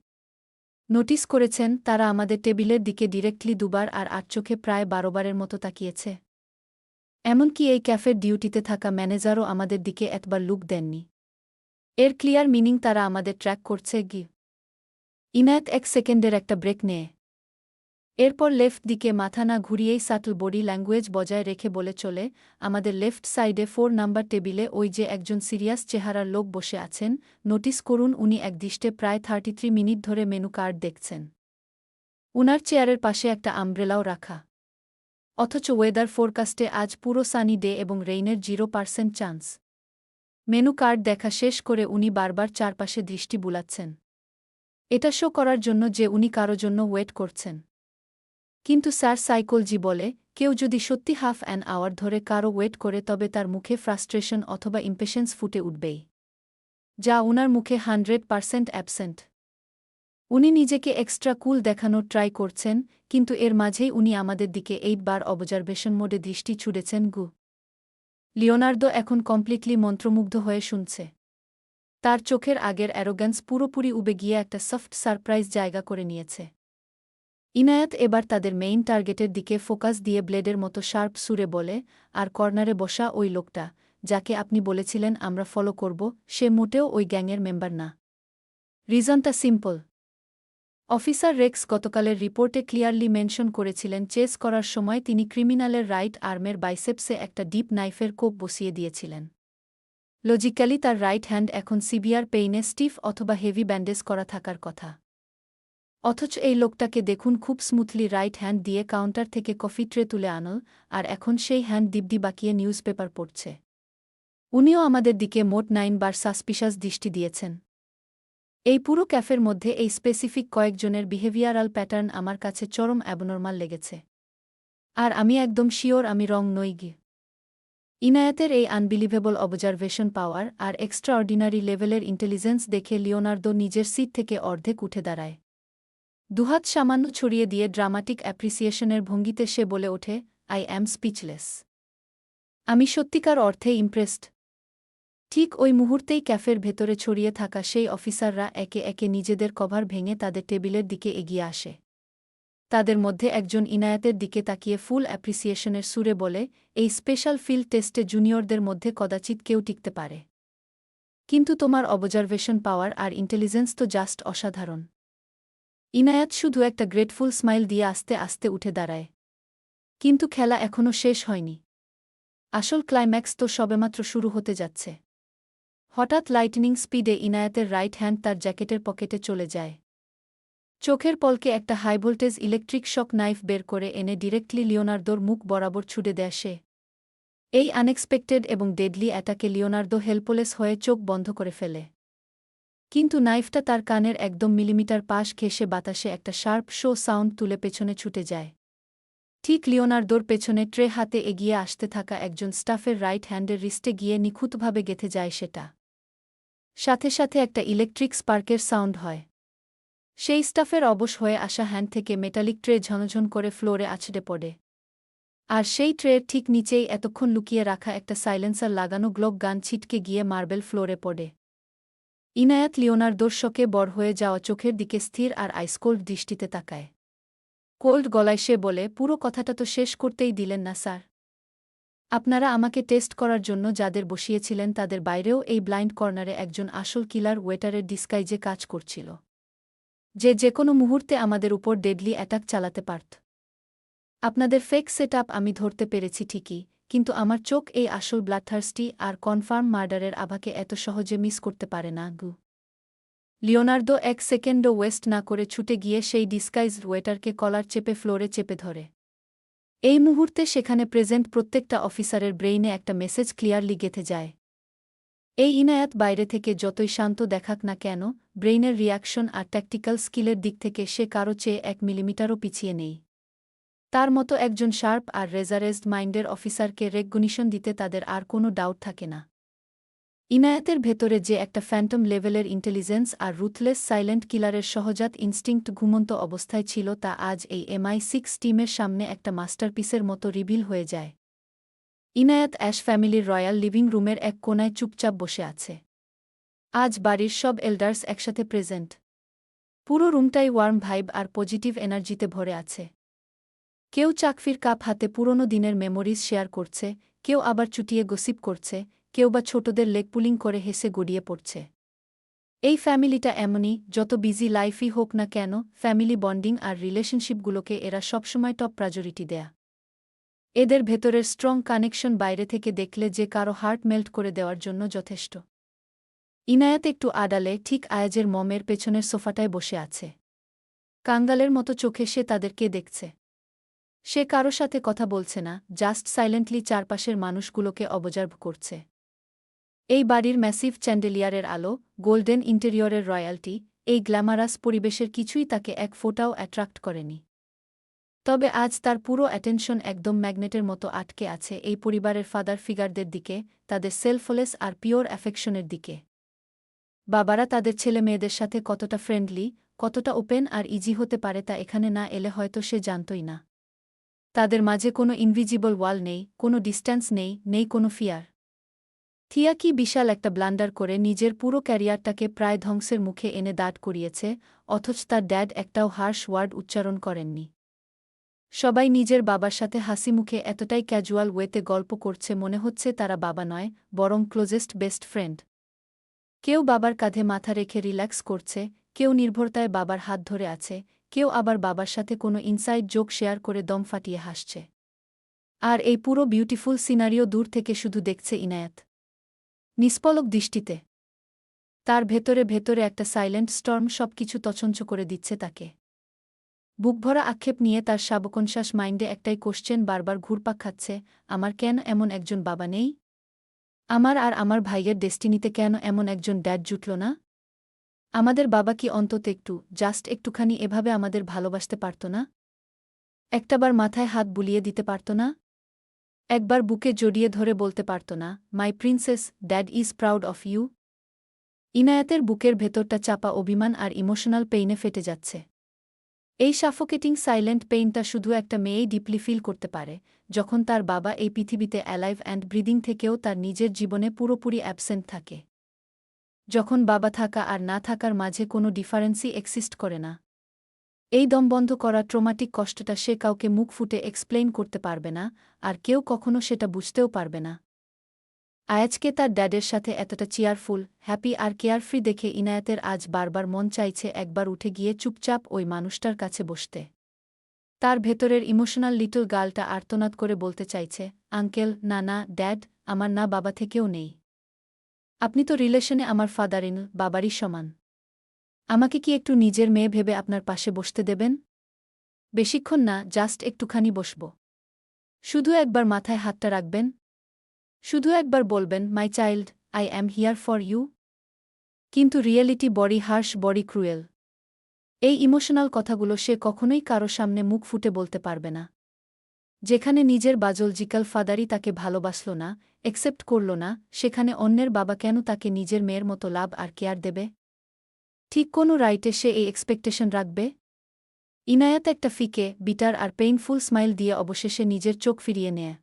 নোটিস করেছেন তারা আমাদের টেবিলের দিকে ডিরেক্টলি দুবার আর 8 চোখে প্রায় 12 বারের মতো তাকিয়েছে। এমনকি এই ক্যাফের ডিউটিতে থাকা ম্যানেজারও আমাদের দিকে একবার লুক দেননি। এর ক্লিয়ার মিনিং তারা আমাদের ট্র্যাক করছে গি। ইনায়াত 1 সেকেন্ডের একটা ব্রেক নেয়। এরপর লেফট দিকে মাথা না ঘুরিয়েই সাটল বডি ল্যাঙ্গুয়েজ বজায় রেখে বলে চলে, আমাদের লেফট সাইডে 4 নাম্বার টেবিলে ওই যে একজন সিরিয়াস চেহারার লোক বসে আছেন, নোটিস করুন উনি একদৃষ্টে প্রায় 33 মিনিট ধরে মেনু কার্ড দেখছেন। উনার চেয়ারের পাশে একটা আমব্রেলাও রাখা। অথচ ওয়েদার ফোরকাস্টে আজ পুরো সানি ডে এবং রেইনের 0% চান্স। মেনু কার্ড দেখা শেষ করে উনি বারবার চারপাশে দৃষ্টি বুলাচ্ছেন। এটা শো করার জন্য যে উনি কারো জন্য ওয়েট করছেন। কিন্তু স্যার, সাইকোলজি বলে, কেউ যদি সত্যি হাফ অ্যান আওয়ার ধরে কারো ওয়েট করে তবে তার মুখে ফ্রাস্ট্রেশন অথবা ইম্পেশেন্স ফুটে উঠবেই, যা উনার মুখে 100% অ্যাবসেন্ট। উনি নিজেকে এক্সট্রা কুল দেখানোর ট্রাই করছেন, কিন্তু এর মাঝেই উনি আমাদের দিকে 8 বার অবজারভেশন মোডে দৃষ্টি ছুড়েছেন গু। লিওনার্দো এখন কমপ্লিটলি মন্ত্রমুগ্ধ হয়ে শুনছে। তার চোখের আগের অ্যারোগ্যান্স পুরোপুরি উবে গিয়ে একটা সফট সারপ্রাইজ জায়গা করে নিয়েছে। ইনায়াত এবার তাদের মেইন টার্গেটের দিকে ফোকাস দিয়ে ব্লেডের মতো শার্প সুরে বলে, আর কর্নারে বসা ওই লোকটা, যাকে আপনি বলেছিলেন আমরা ফলো করব, সে মোটেও ওই গ্যাংয়ের মেম্বার না। রিজনটা সিম্পল। অফিসার রেক্স গতকালের রিপোর্টে ক্লিয়ারলি মেনশন করেছিলেন চেস করার সময় তিনি ক্রিমিনালের রাইট আর্মের বাইসেপসে একটা ডিপ নাইফের কোপ বসিয়ে দিয়েছিলেন। লজিক্যালি তার রাইট হ্যান্ড এখন সিভিয়ার পেইনে স্টিফ অথবা হেভি ব্যান্ডেজ করা থাকার কথা। অথচ এই লোকটাকে দেখুন খুব স্মুথলি রাইট হ্যান্ড দিয়ে কাউন্টার থেকে কফি ট্রে তুলে আনল, আর এখন সেই হ্যান্ড দিব্যি বাকিয়ে নিউজ পেপার পড়ছে। উনিও আমাদের দিকে মোট 9 বার সাসপিশাস দৃষ্টি দিয়েছেন। এই পুরো ক্যাফের মধ্যে এই স্পেসিফিক কয়েকজনের বিহেভিয়ারাল প্যাটার্ন আমার কাছে চরম অ্যাবনর্মাল লেগেছে। আর আমি একদম শিওর আমি রং নই গি। ইনায়াতের এই আনবিলিভেবল অবজারভেশন পাওয়ার আর এক্সট্রাঅর্ডিনারি লেভেলের ইন্টেলিজেন্স দেখে লিওনার্দো নিজের সিট থেকে অর্ধেক উঠে দাঁড়ায়। দুহাত সামান্য ছড়িয়ে দিয়ে ড্রামাটিক অ্যাপ্রিসিয়েশনের ভঙ্গিতে সে বলে ওঠে, আই অ্যাম স্পিচলেস। আমি সত্যিকার অর্থে ইমপ্রেসড। ঠিক ওই মুহূর্তেই ক্যাফের ভেতরে ছড়িয়ে থাকা সেই অফিসাররা একে একে নিজেদের কভার ভেঙে তাদের টেবিলের দিকে এগিয়ে আসে। তাদের মধ্যে একজন ইনায়াতের দিকে তাকিয়ে ফুল অ্যাপ্রিসিয়েশনের সুরে বলে, এই স্পেশাল ফিল্ড টেস্টে জুনিয়রদের মধ্যে কদাচিৎ কেউ টিকতে পারে। কিন্তু তোমার অবজারভেশন পাওয়ার আর ইন্টেলিজেন্স তো জাস্ট অসাধারণ। ইনায়াত শুধু একটা গ্রেটফুল স্মাইল দিয়ে আস্তে আস্তে উঠে দাঁড়ায়। কিন্তু খেলা এখনও শেষ হয়নি। আসল ক্লাইম্যাক্স তো সবেমাত্র শুরু হতে যাচ্ছে। হঠাৎ লাইটনিং স্পিডে ইনায়াতের রাইট হ্যান্ড তার জ্যাকেটের পকেটে চলে যায়। চোখের পলকে একটা হাইভোল্টেজ ইলেকট্রিক শক নাইফ বের করে এনে ডিরেক্টলি লিওনার্দোর মুখ বরাবর ছুড়ে দেয় সে। এই আনএক্সপেক্টেড এবং ডেডলি অ্যাটাকে লিওনার্দো হেল্পলেস হয়ে চোখ বন্ধ করে ফেলে। কিন্তু নাইফটা তার কানের একদম মিলিমিটার পাশ ঘেঁষে বাতাসে একটা শার্প শো সাউন্ড তুলে পেছনে ছুটে যায়। ঠিক লিওনার্দোর পেছনে ট্রে হাতে এগিয়ে আসতে থাকা একজন স্টাফের রাইট হ্যান্ডের রিস্টে গিয়ে নিখুঁতভাবে গেঁথে যায় সেটা। সাথে সাথে একটা ইলেকট্রিক স্পার্কের সাউন্ড হয়। সেই স্টাফের অবশ হয়ে আসা হ্যান্ড থেকে মেটালিক ট্রে ঝনঝন করে ফ্লোরে আছড়ে পড়ে। আর সেই ট্রের ঠিক নিচেই এতক্ষণ লুকিয়ে রাখা একটা সাইলেন্সার লাগানো গ্লোব গান ছিটকে গিয়ে মার্বেল ফ্লোরে পড়ে। ইনায়াত লিওনার্দোর শকে বড় হয়ে যাওয়া চোখের দিকে স্থির আর আইসকোল্ড দৃষ্টিতে তাকায়। কোল্ড গলায় সে বলে, পুরো কথাটা তো শেষ করতেই দিলেন না স্যার। আপনারা আমাকে টেস্ট করার জন্য যাদের বসিয়েছিলেন তাদের বাইরেও এই ব্লাইন্ড কর্নারে একজন আসল কিলার ওয়েটারের ডিসকাইজে কাজ করছিল, যে কোনো মুহূর্তে আমাদের উপর ডেডলি অ্যাটাক চালাতে পারত। আপনাদের ফেক সেটআপ আমি ধরতে পেরেছি ঠিকই, কিন্তু আমার চোখ এই আসল ব্লাডথার্স্টি আর কনফার্ম মার্ডারের আভাকে এত সহজে মিস করতে পারে না। লিওনার্দো এক সেকেন্ডও ওয়েস্ট না করে ছুটে গিয়ে সেই ডিসকাইজড ওয়েটারকে কলার চেপে ফ্লোরে চেপে ধরে। এই মুহূর্তে সেখানে প্রেজেন্ট প্রত্যেকটা অফিসারের ব্রেইনে একটা মেসেজ ক্লিয়ারলি গেঁথে যায়। এই ইনায়াত বাইরে থেকে যতই শান্ত দেখাক না কেন, ব্রেইনের রিয়াকশন আর ট্যাকটিক্যাল স্কিলের দিক থেকে সে কারো চেয়ে 1 মিলিমিটারও পিছিয়ে নেই। তার মতো একজন শার্প আর রেজারেজড মাইন্ডের অফিসারকে রেকগনিশন দিতে তাদের আর কোনো ডাউট থাকে না। ইনায়াতের ভেতরে যে একটা ফ্যান্টম লেভেলের ইন্টেলিজেন্স আর রুথলেস সাইলেন্ট কিলারের সহজাত ইনস্টিংক্ট ঘুমন্ত অবস্থায় ছিল তা আজ এই MI6 টিমের সামনে একটা মাস্টারপিসের মতো রিভিল হয়ে যায়। ইনায়াত অ্যাশ ফ্যামিলির রয়্যাল লিভিং রুমের এক কোনায় চুপচাপ বসে আছে। আজ বাড়ির সব এল্ডার্স একসাথে প্রেজেন্ট। পুরো রুমটাই ওয়ার্ম ভাইব আর পজিটিভ এনার্জিতে ভরে আছে। কেউ চাকফির কাপ হাতে পুরনো দিনের মেমোরিজ শেয়ার করছে, কেউ আবার চুটিয়ে গসিপ করছে, কেউ বা ছোটদের লেগ পুলিং করে হেসে গড়িয়ে পড়ছে। এই ফ্যামিলিটা এমনই, যত বিজি লাইফই হোক না কেন, ফ্যামিলি বন্ডিং আর রিলেশনশিপগুলোকে এরা সবসময় টপ প্রায়োরিটি দেয়া। এদের ভেতরের স্ট্রং কানেকশন বাইরে থেকে দেখলে যে কারো হার্ট মেল্ট করে দেওয়ার জন্য যথেষ্ট। ইনায়াত একটু আড়ালে ঠিক আয়াজের মমের পেছনের সোফাটায় বসে আছে। কাঙ্গালের মতো চোখে সে তাদেরকে দেখছে। সে কারো সাথে কথা বলছে না, জাস্ট সাইলেন্টলি চারপাশের মানুষগুলোকে অবজার্ভ করছে। এই বাড়ির ম্যাসিভ চ্যান্ডেলিয়ারের আলো, গোল্ডেন ইন্টেরিয়রের রয়্যালটি, এই গ্ল্যামারাস পরিবেশের কিছুই তাকে এক ফোঁটাও অ্যাট্রাক্ট করেনি। তবে আজ তার পুরো অ্যাটেনশন একদম ম্যাগনেটের মতো আটকে আছে এই পরিবারের ফাদার ফিগারদের দিকে, তাদের সেলফলেস আর পিওর অ্যাফেকশনের দিকে। বাবারা তাদের ছেলে মেয়েদের সাথে কতটা ফ্রেন্ডলি, কতটা ওপেন আর ইজি হতে পারে তা এখানে না এলে হয়তো সে জানতই না। তাদের মাঝে কোনো ইনভিজিবল ওয়াল নেই, কোনো ডিস্ট্যান্স নেই, নেই কোনো ফিয়ার। থিয়া কি বিশাল একটা ব্লান্ডার করে নিজের পুরো ক্যারিয়ারটাকে প্রায় ধ্বংসের মুখে এনে দাঁড় করিয়েছে, অথচ তার ড্যাড একটাও হার্শ ওয়ার্ড উচ্চারণ করেননি। সবাই নিজের বাবার সাথে হাসি মুখে এতটাই ক্যাজুয়াল ওয়েতে গল্প করছে মনে হচ্ছে তারা বাবা নয়, বরং ক্লোজেস্ট বেস্ট ফ্রেন্ড। কেউ বাবার কাঁধে মাথা রেখে রিল্যাক্স করছে, কেউ নির্ভরতায় বাবার হাত ধরে আছে, কেউ আবার বাবার সাথে কোনো ইনসাইড জোক শেয়ার করে দম ফাটিয়ে হাসছে। আর এই পুরো বিউটিফুল সিনারিও দূর থেকে শুধু দেখছে ইনায়াত, নিষ্পলক দৃষ্টিতে। তার ভেতরে ভেতরে একটা সাইলেন্ট স্টর্ম সবকিছু তছঞ্ছ করে দিচ্ছে তাকে। বুকভরা আক্ষেপ নিয়ে তার সাবকনশ্বাস মাইন্ডে একটাই কোশ্চেন বারবার ঘুরপাক খাচ্ছে, আমার কেন এমন একজন বাবা নেই? আমার আর আমার ভাইয়ের ডেস্টিনিতে কেন এমন একজন ড্যাড জুটল না? আমাদের বাবা কি অন্তত একটু, জাস্ট একটুখানি এভাবে আমাদের ভালোবাসতে পারত না? একটাবার মাথায় হাত বুলিয়ে দিতে পারত না? একবার বুকে জড়িয়ে ধরে বলতে পারত না, my princess, dad is proud of you? ইনায়াতের বুকের ভেতরটা চাপা অভিমান আর ইমোশনাল পেইনে ফেটে যাচ্ছে। এই সাফোকেটিং সাইলেন্ট পেইনটা শুধু একটা মেয়েই ডিপলি ফিল করতে পারে, যখন তার বাবা এই পৃথিবীতে অ্যালাইভ অ্যান্ড ব্রিদিং থেকেও তার নিজের জীবনে পুরোপুরি অ্যাবসেন্ট থাকে। যখন বাবা থাকা আর না থাকার মাঝে কোনো ডিফারেন্সই এক্সিস্ট করে না। এই দম বন্ধ করা ট্রমাটিক কষ্টটা সে কাউকে মুখ ফুটে এক্সপ্লেইন করতে পারবে না, আর কেউ কখনো সেটা বুঝতেও পারবে না। আয়াজকে তার ড্যাডের সাথে এতটা চিয়ারফুল, হ্যাপি আর কেয়ারফ্রি দেখে ইনায়াতের আজ বারবার মন চাইছে একবার উঠে গিয়ে চুপচাপ ওই মানুষটার কাছে বসতে। তার ভেতরের ইমোশনাল লিটল গার্লটা আর্তনাদ করে বলতে চাইছে, আঙ্কেল, না না ড্যাড, আমার না বাবা থেকেও নেই। আপনি তো রিলেশনে আমার ফাদার ইন বাবারই সমান। আমাকে কি একটু নিজের মেয়ে ভেবে আপনার পাশে বসতে দেবেন? বেশিক্ষণ না, জাস্ট একটুখানি বসব। শুধু একবার মাথায় হাতটা রাখবেন। শুধু একবার বলবেন, my child, I am here for you. কিন্তু রিয়েলিটি বড়ি হার্শ, বড়ি ক্রুয়েল। এই ইমোশনাল কথাগুলো সে কখনোই কারো সামনে মুখ ফুটে বলতে পারবে না। যেখানে নিজের বায়োলজিক্যাল ফাদারই তাকে ভালোবাসল না, একসেপ্ট করল না, সেখানে অন্যের বাবা কেন তাকে নিজের মেয়ের মতো লাভ আর কেয়ার দেবে? ঠিক কোনো রাইটে সে এই এক্সপেকটেশন রাখবে? ইনায়াত একটা ফিকে, বিটার আর পেইনফুল স্মাইল দিয়ে অবশেষে নিজের চোখ ফিরিয়ে নেয়।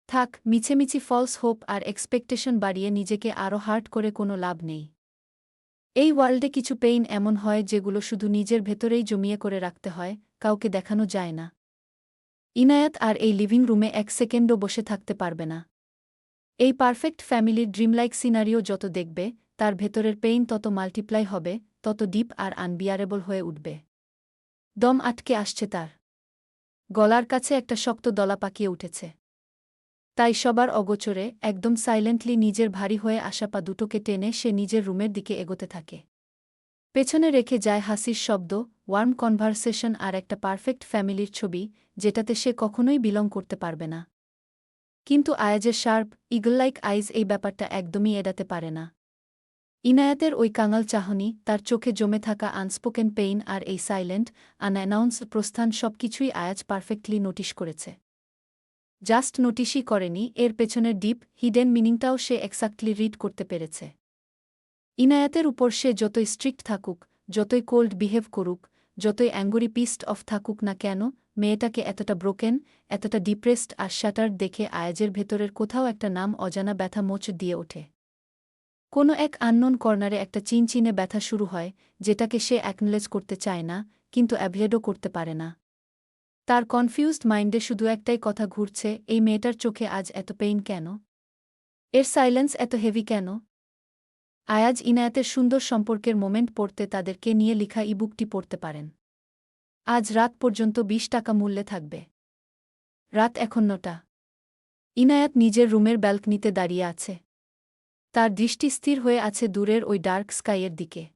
থাক, মিছেমিছি ফলস হোপ আর এক্সপেকটেশন বাড়িয়ে নিজেকে আরও হার্ট করে কোনো লাভ নেই। এই ওয়ার্ল্ডে কিছু পেইন এমন হয় যেগুলো শুধু নিজের ভেতরেই জমিয়ে করে রাখতে হয়, কাউকে দেখানো যায় না। ইনায়াত আর এই লিভিং রুমে এক সেকেন্ডও বসে থাকতে পারবে না। এই পারফেক্ট ফ্যামিলির ড্রিমলাইক সিনারিও যত দেখবে, তার ভেতরের পেইন তত মাল্টিপ্লাই হবে, তত ডিপ আর আনবিয়ারেবল হয়ে উঠবে। দম আটকে আসছে তার। গলার কাছে একটা শক্ত দলা পাকিয়ে উঠেছে। তাই সবার অগোচরে, একদম সাইলেন্টলি নিজের ভারী হয়ে আসা পা দুটোকে টেনে সে নিজের রুমের দিকে এগোতে থাকে। পেছনে রেখে যায় হাসির শব্দ, ওয়ার্ম কনভারসেশন আর একটা পারফেক্ট ফ্যামিলির ছবি, যেটাতে সে কখনোই বিলং করতে পারবে না। কিন্তু আয়াজের শার্প, ইগল-লাইক আইজ এই ব্যাপারটা একদমই এড়াতে পারে না। ইনায়াতের ওই কাঙাল চাহনি, তার চোখে জমে থাকা আনস্পোকেন পেইন আর এই সাইলেন্ট, আনঅ্যানাউন্সড প্রস্থান সবকিছুই আয়াজ পারফেক্টলি নোটিশ করেছে। জাস্ট নোটিশই করেনি, এর পেছনের ডিপ, হিডেন মিনিংটাও সে এক্সাক্টলি রিড করতে পেরেছে। ইনায়াতের উপর সে যতই স্ট্রিক্ট থাকুক, যতই কোল্ড বিহেভ করুক, যতই অ্যাঙ্গরি পিসড অফ থাকুক না কেন, মেয়েটাকে এতটা ব্রোকেন, এতটা ডিপ্রেসড আর শ্যাটার্ড দেখে আয়াজের ভেতরের কোথাও একটা নাম অজানা ব্যথা মোচ দিয়ে ওঠে। কোনো এক আননোন কর্নারে একটা চিনচিনে ব্যথা শুরু হয়, যেটাকে সে অ্যাকনোলেজ করতে চায় না, কিন্তু অ্যাভয়েডও করতে পারে না। তার কনফিউজড মাইন্ডে শুধু একটাই কথা ঘুরছে, এই মেয়েটার চোখে আজ এত পেইন কেন? এর সাইলেন্স এত হেভি কেন? আয়াজ ইনায়াতের সুন্দর সম্পর্কের মোমেন্ট পড়তে তাদেরকে নিয়ে লিখা ইবুকটি পড়তে পারেন। আজ রাত পর্যন্ত 20 টাকা মূল্যে থাকবে। রাত এখন 9টা। ইনায়াত নিজের রুমের ব্যালকনিতে দাঁড়িয়ে আছে। তার দৃষ্টি স্থির হয়ে আছে দূরের ওই ডার্ক স্কাইয়ের দিকে।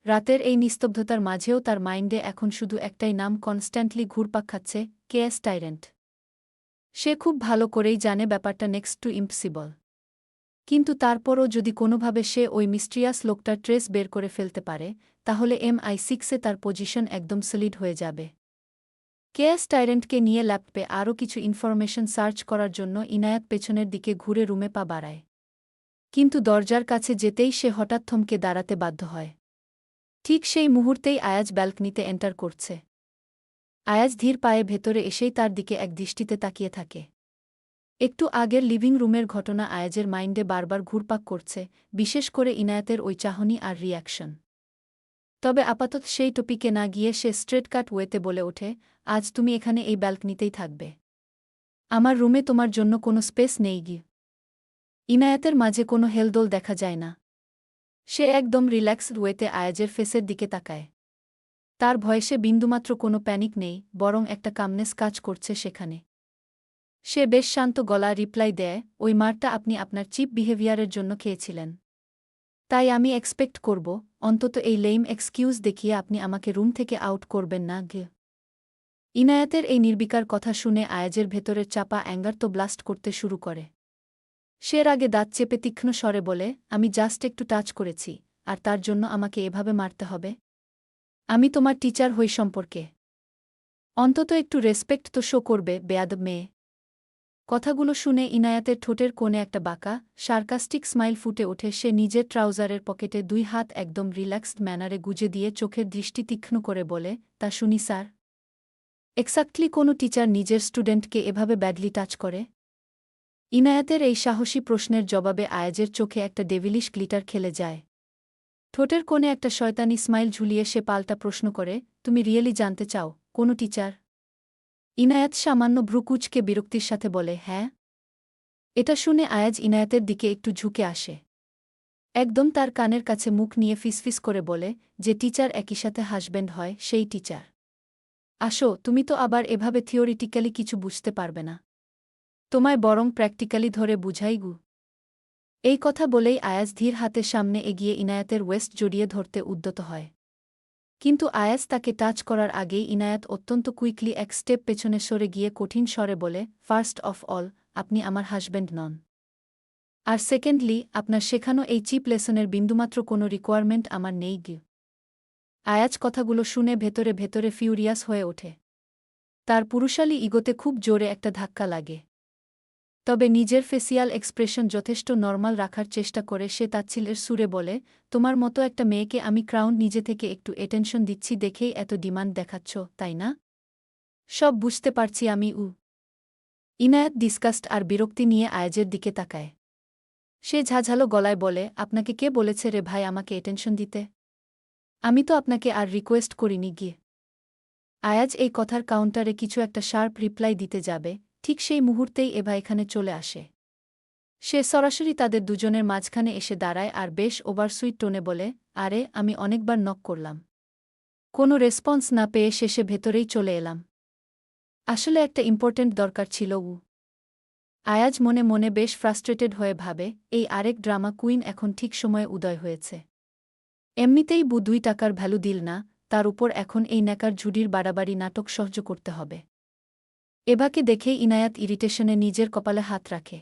রাতের এই নিস্তব্ধতার মাঝেও তার মাইন্ডে এখন শুধু একটাই নাম কনস্ট্যান্টলি ঘুরপাক খাচ্ছে, কেএস টাইরেন্ট। সে খুব ভালো করেই জানে ব্যাপারটা নেক্সট টু ইম্পসিবল। কিন্তু তারপরও যদি কোনোভাবে সে ওই মিস্ট্রিয়াস লোকটার ট্রেস বের করে ফেলতে পারে, তাহলে MI6-এ তার পজিশন একদম সলিড হয়ে যাবে। কেএস টাইরেন্টকে নিয়ে ল্যাপটপে আরও কিছু ইনফরমেশন সার্চ করার জন্য ইনায়াত পেছনের দিকে ঘুরে রুমে পা বাড়ায়। কিন্তু দরজার কাছে যেতেই সে হঠাৎ থমকে দাঁড়াতে বাধ্য হয়। ঠিক সেই মুহূর্তেই আয়াজ ব্যালকনিতে এন্টার করছে। আয়াজ ধীর পায়ে ভেতরে এসেই তার দিকে এক দৃষ্টিতে তাকিয়ে থাকে। একটু আগের লিভিং রুমের ঘটনা আয়াজের মাইন্ডে বারবার ঘুরপাক করছে, বিশেষ করে ইনায়াতের ওই চাহনি আর রিয়াকশন। তবে আপাতত সেই টপিকে না গিয়ে সে স্ট্রেট কাট ওয়েতে বলে ওঠে, আজ তুমি এখানে এই ব্যালকনিতেই থাকবে। আমার রুমে তোমার জন্য কোনো স্পেস নেই গি। ইনায়াতের মাঝে কোনো হেলদোল দেখা যায় না। সে একদম রিল্যাক্সড ওয়েতে আয়াজের ফেসের দিকে তাকায়। তার ভয়েসে বিন্দুমাত্র কোনো প্যানিক নেই, বরং একটা কামনেস কাজ করছে সেখানে। সে বেশ শান্ত গলা রিপ্লাই দেয়, ওই মারটা আপনি আপনার চিপ বিহেভিয়ারের জন্য খেয়েছিলেন। তাই আমি এক্সপেক্ট করব, অন্তত এই লেইম এক্সকিউজ দেখিয়ে আপনি আমাকে রুম থেকে আউট করবেন না গে। ইনায়াতের এই নির্বিকার কথা শুনে আয়াজের ভেতরের চাপা অ্যাঙ্গার তো ব্লাস্ট করতে শুরু করে। সে আগে দাঁত চেপে তীক্ষ্ণ স্বরে বলে, আমি জাস্ট একটু টাচ করেছি, আর তার জন্য আমাকে এভাবে মারতে হবে? আমি তোমার টিচার হই সম্পর্কে। অন্তত একটু রেসপেক্ট তো শো করবে, বেয়াদব মেয়ে। কথাগুলো শুনে ইনায়াতের ঠোঁটের কোণে একটা বাঁকা সার্কাস্টিক স্মাইল ফুটে ওঠে। সে নিজের ট্রাউজারের পকেটে 2 হাত একদম রিল্যাক্সড ম্যানারে গুজে দিয়ে চোখের দৃষ্টি তীক্ষ্ণ করে বলে, তা শুনি স্যার। এক্স্যাক্টলি কোনো টিচার নিজের স্টুডেন্টকে এভাবে ব্যাডলি টাচ করে? ইনায়াতের এই সাহসী প্রশ্নের জবাবে আয়াজের চোখে একটা ডেভিলিশ গ্লিটার খেলে যায়। ঠোঁটের কোণে একটা শয়তানি স্মাইল ঝুলিয়ে সে পাল্টা প্রশ্ন করে, তুমি রিয়েলি জানতে চাও, কোনো টিচার? ইনায়াত সামান্য ভ্রুকুচকে বিরক্তির সাথে বলে, হ্যাঁ। এটা শুনে আয়াজ ইনায়াতের দিকে একটু ঝুঁকে আসে। একদম তার কানের কাছে মুখ নিয়ে ফিসফিস করে বলে, যে টিচার একই সাথে হাসব্যান্ড হয়, সেই টিচার। আসো, তুমি তো আবার এভাবে থিওরিটিক্যালি কিছু বুঝতে পারবে না। তোমায় বরং প্র্যাকটিক্যালি ধরে বুঝাই গু। এই কথা বলেই আয়াজ ধীর হাতে সামনে এগিয়ে ইনায়াতের ওয়েস্ট জড়িয়ে ধরতে উদ্যত হয়। কিন্তু আয়াজ তাকে টাচ করার আগেই ইনায়াত অত্যন্ত কুইকলি এক স্টেপ পেছনে সরে গিয়ে কঠিন স্বরে বলে, ফার্স্ট অফ অল, আপনি আমার হাসব্যান্ড নন। আর সেকেন্ডলি, আপনার শেখানো এই চিপ লেসনের বিন্দুমাত্র কোনো রিকোয়ারমেন্ট আমার নেই গি। আয়াজ কথাগুলো শুনে ভেতরে ভেতরে ফিউরিয়াস হয়ে ওঠে। তার পুরুষালী ইগোতে খুব জোরে একটা ধাক্কা লাগে। তবে নিজের ফেসিয়াল এক্সপ্রেশন যথেষ্ট নরমাল রাখার চেষ্টা করে সে তাচ্ছিলের সুরে বলে, তোমার মতো একটা মেয়েকে আমি ক্রাউন নিজে থেকে একটু অ্যাটেনশন দিচ্ছি দেখেই এত ডিমান্ড দেখাচ্ছ, তাই না? সব বুঝতে পারছি আমি। ইনায়াত ডিসকাস্ট আর বিরক্তি নিয়ে আয়াজের দিকে তাকায়। সে ঝাঝালো গলায় বলে, আপনাকে কে বলেছে রে ভাই আমাকে অ্যাটেনশন দিতে? আমি তো আপনাকে আর রিকোয়েস্ট করিনি গিয়ে। আয়াজ এই কথার কাউন্টারে কিছু একটা শার্প রিপ্লাই দিতে যাবে, ঠিক সেই মুহূর্তেই এভা এখানে চলে আসে। সে সরাসরি তাদের দুজনের মাঝখানে এসে দাঁড়ায় আর বেশ ওভারসুইট টোনে বলে, আরে আমি অনেকবার নক করলাম, কোনো রেসপন্স না পেয়ে শেষে ভেতরেই চলে এলাম। আসলে একটা ইম্পর্ট্যান্ট দরকার ছিল। আয়াজ মনে মনে বেশ ফ্রাস্ট্রেটেড হয়ে ভাবে, এই আরেক ড্রামা কুইন এখন ঠিক সময়ে উদয় হয়েছে। এমনিতেই 2 টাকার ভ্যালু দিল না, তার উপর এখন এই ন্যাকার ঝুড়ির বাড়াবাড়ি নাটক সহ্য করতে হবে। এভাকে দেখেই ইনায়াত ইরিটেশনে নিজের কপালে হাত রাখে।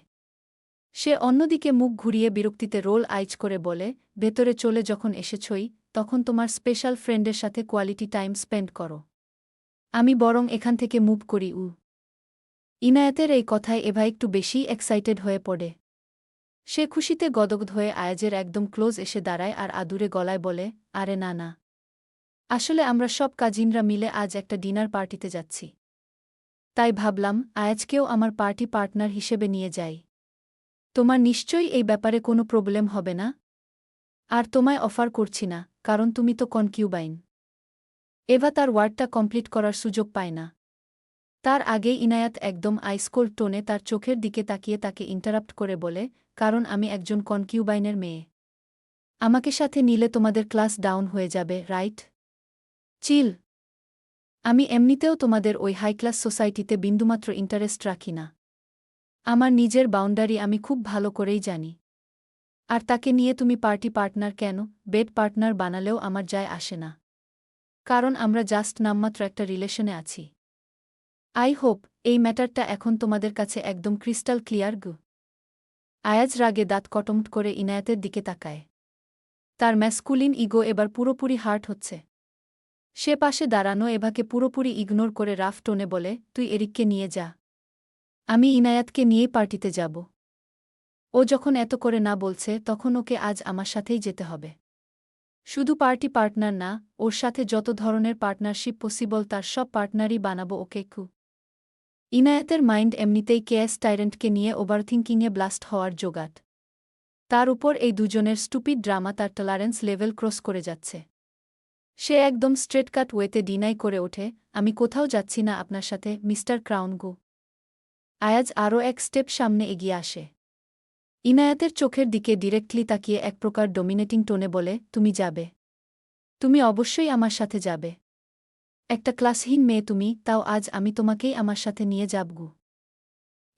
সে অন্যদিকে মুখ ঘুরিয়ে বিরক্তিতে রোল আইচ করে বলে, ভেতরে চলে যখন এসেছই, তখন তোমার স্পেশাল ফ্রেন্ডের সাথে কোয়ালিটি টাইম স্পেন্ড করো। আমি বরং এখান থেকে মুভ করি। ইনায়াতের এই কথায় এভা একটু বেশি এক্সাইটেড হয়ে পড়ে। সে খুশিতে গদগদ হয়ে আয়াজের একদম ক্লোজ এসে দাঁড়ায় আর আদুরে গলায় বলে, আরে না না, আসলে আমরা সব কাজিনরা মিলে আজ একটা ডিনার পার্টিতে যাচ্ছি। তাই ভাবলাম আয়াজকেও আমার পার্টি পার্টনার হিসেবে নিয়ে যাই। তোমার নিশ্চয়ই এই ব্যাপারে কোনো প্রবলেম হবে না? আর তোমায় অফার করছি না, কারণ তুমি তো কনকিউবাইন। এভা তার ওয়ার্ডটা কমপ্লিট করার সুযোগ পায় না। তার আগেই ইনায়াত একদম আইসকোল্ড টোনে তার চোখের দিকে তাকিয়ে তাকে ইন্টারাপ্ট করে বলে, কারণ আমি একজন কনকিউবাইনের মেয়ে। আমাকে সাথে নিলে তোমাদের ক্লাস ডাউন হয়ে যাবে, রাইট? চিল। আমি এমনিতেও তোমাদের ওই হাই ক্লাস সোসাইটিতে বিন্দুমাত্র ইন্টারেস্ট রাখি না। আমার নিজের বাউন্ডারি আমি খুব ভালো করেই জানি। আর তাকে নিয়ে তুমি পার্টি পার্টনার কেন, বেড পার্টনার বানালেও আমার যায় আসে না। কারণ আমরা জাস্ট নামমাত্র একটা রিলেশনে আছি। আই হোপ এই ম্যাটারটা এখন তোমাদের কাছে একদম ক্রিস্টাল ক্লিয়ার গু। আয়াজ রাগে দাঁত কটমট করে ইনায়াতের দিকে তাকায়। তার ম্যাসকুলিন ইগো এবার পুরোপুরি হার্ট হচ্ছে। সে পাশে দাঁড়ানো এভাকে পুরোপুরি ইগনোর করে রাফ টোনে বলে, তুই এরিককে নিয়ে যা। আমি ইনায়াতকে নিয়েই পার্টিতে যাব। ও যখন এত করে না বলছে তখন ওকে আজ আমার সাথেই যেতে হবে। শুধু পার্টি পার্টনার না, ওর সাথে যত ধরনের পার্টনারশিপ পসিবল তার সব পার্টনারই বানাবো ওকে। ইনায়াতের মাইন্ড এমনিতেই কেএস টাইরেন্টকে নিয়ে ওভারথিংকিংয়ে ব্লাস্ট হওয়ার জোগাট। তার উপর এই দুজনের স্টুপিড ড্রামা তার টলারেন্স লেভেল ক্রস করে যাচ্ছে। সে একদম স্ট্রেট কাট ওয়েতে ডিনাই করে ওঠে, আমি কোথাও যাচ্ছি না আপনার সাথে, মিস্টার ক্রাউন গো। আয়াজ আরও এক স্টেপ সামনে এগিয়ে আসে। ইনায়াতের চোখের দিকে ডিরেক্টলি তাকিয়ে এক প্রকার ডোমিনেটিং টোনে বলে, তুমি যাবে। তুমি অবশ্যই আমার সাথে যাবে। একটা ক্লাসহীন মেয়ে তুমি, তাও আজ আমি তোমাকেই আমার সাথে নিয়ে যাবগু।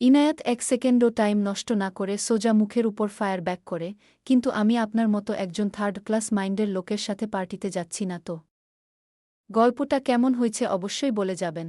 ইনায়াত 1 সেকেন্ডও টাইম নষ্ট না করে সোজা মুখের উপর ফায়ার ব্যাক করে, কিন্তু আমি আপনার মতো একজন থার্ড ক্লাস মাইন্ডের লোকের সাথে পার্টিতে যাচ্ছি না তো। গল্পটা কেমন হয়েছে অবশ্যই বলে যাবেন।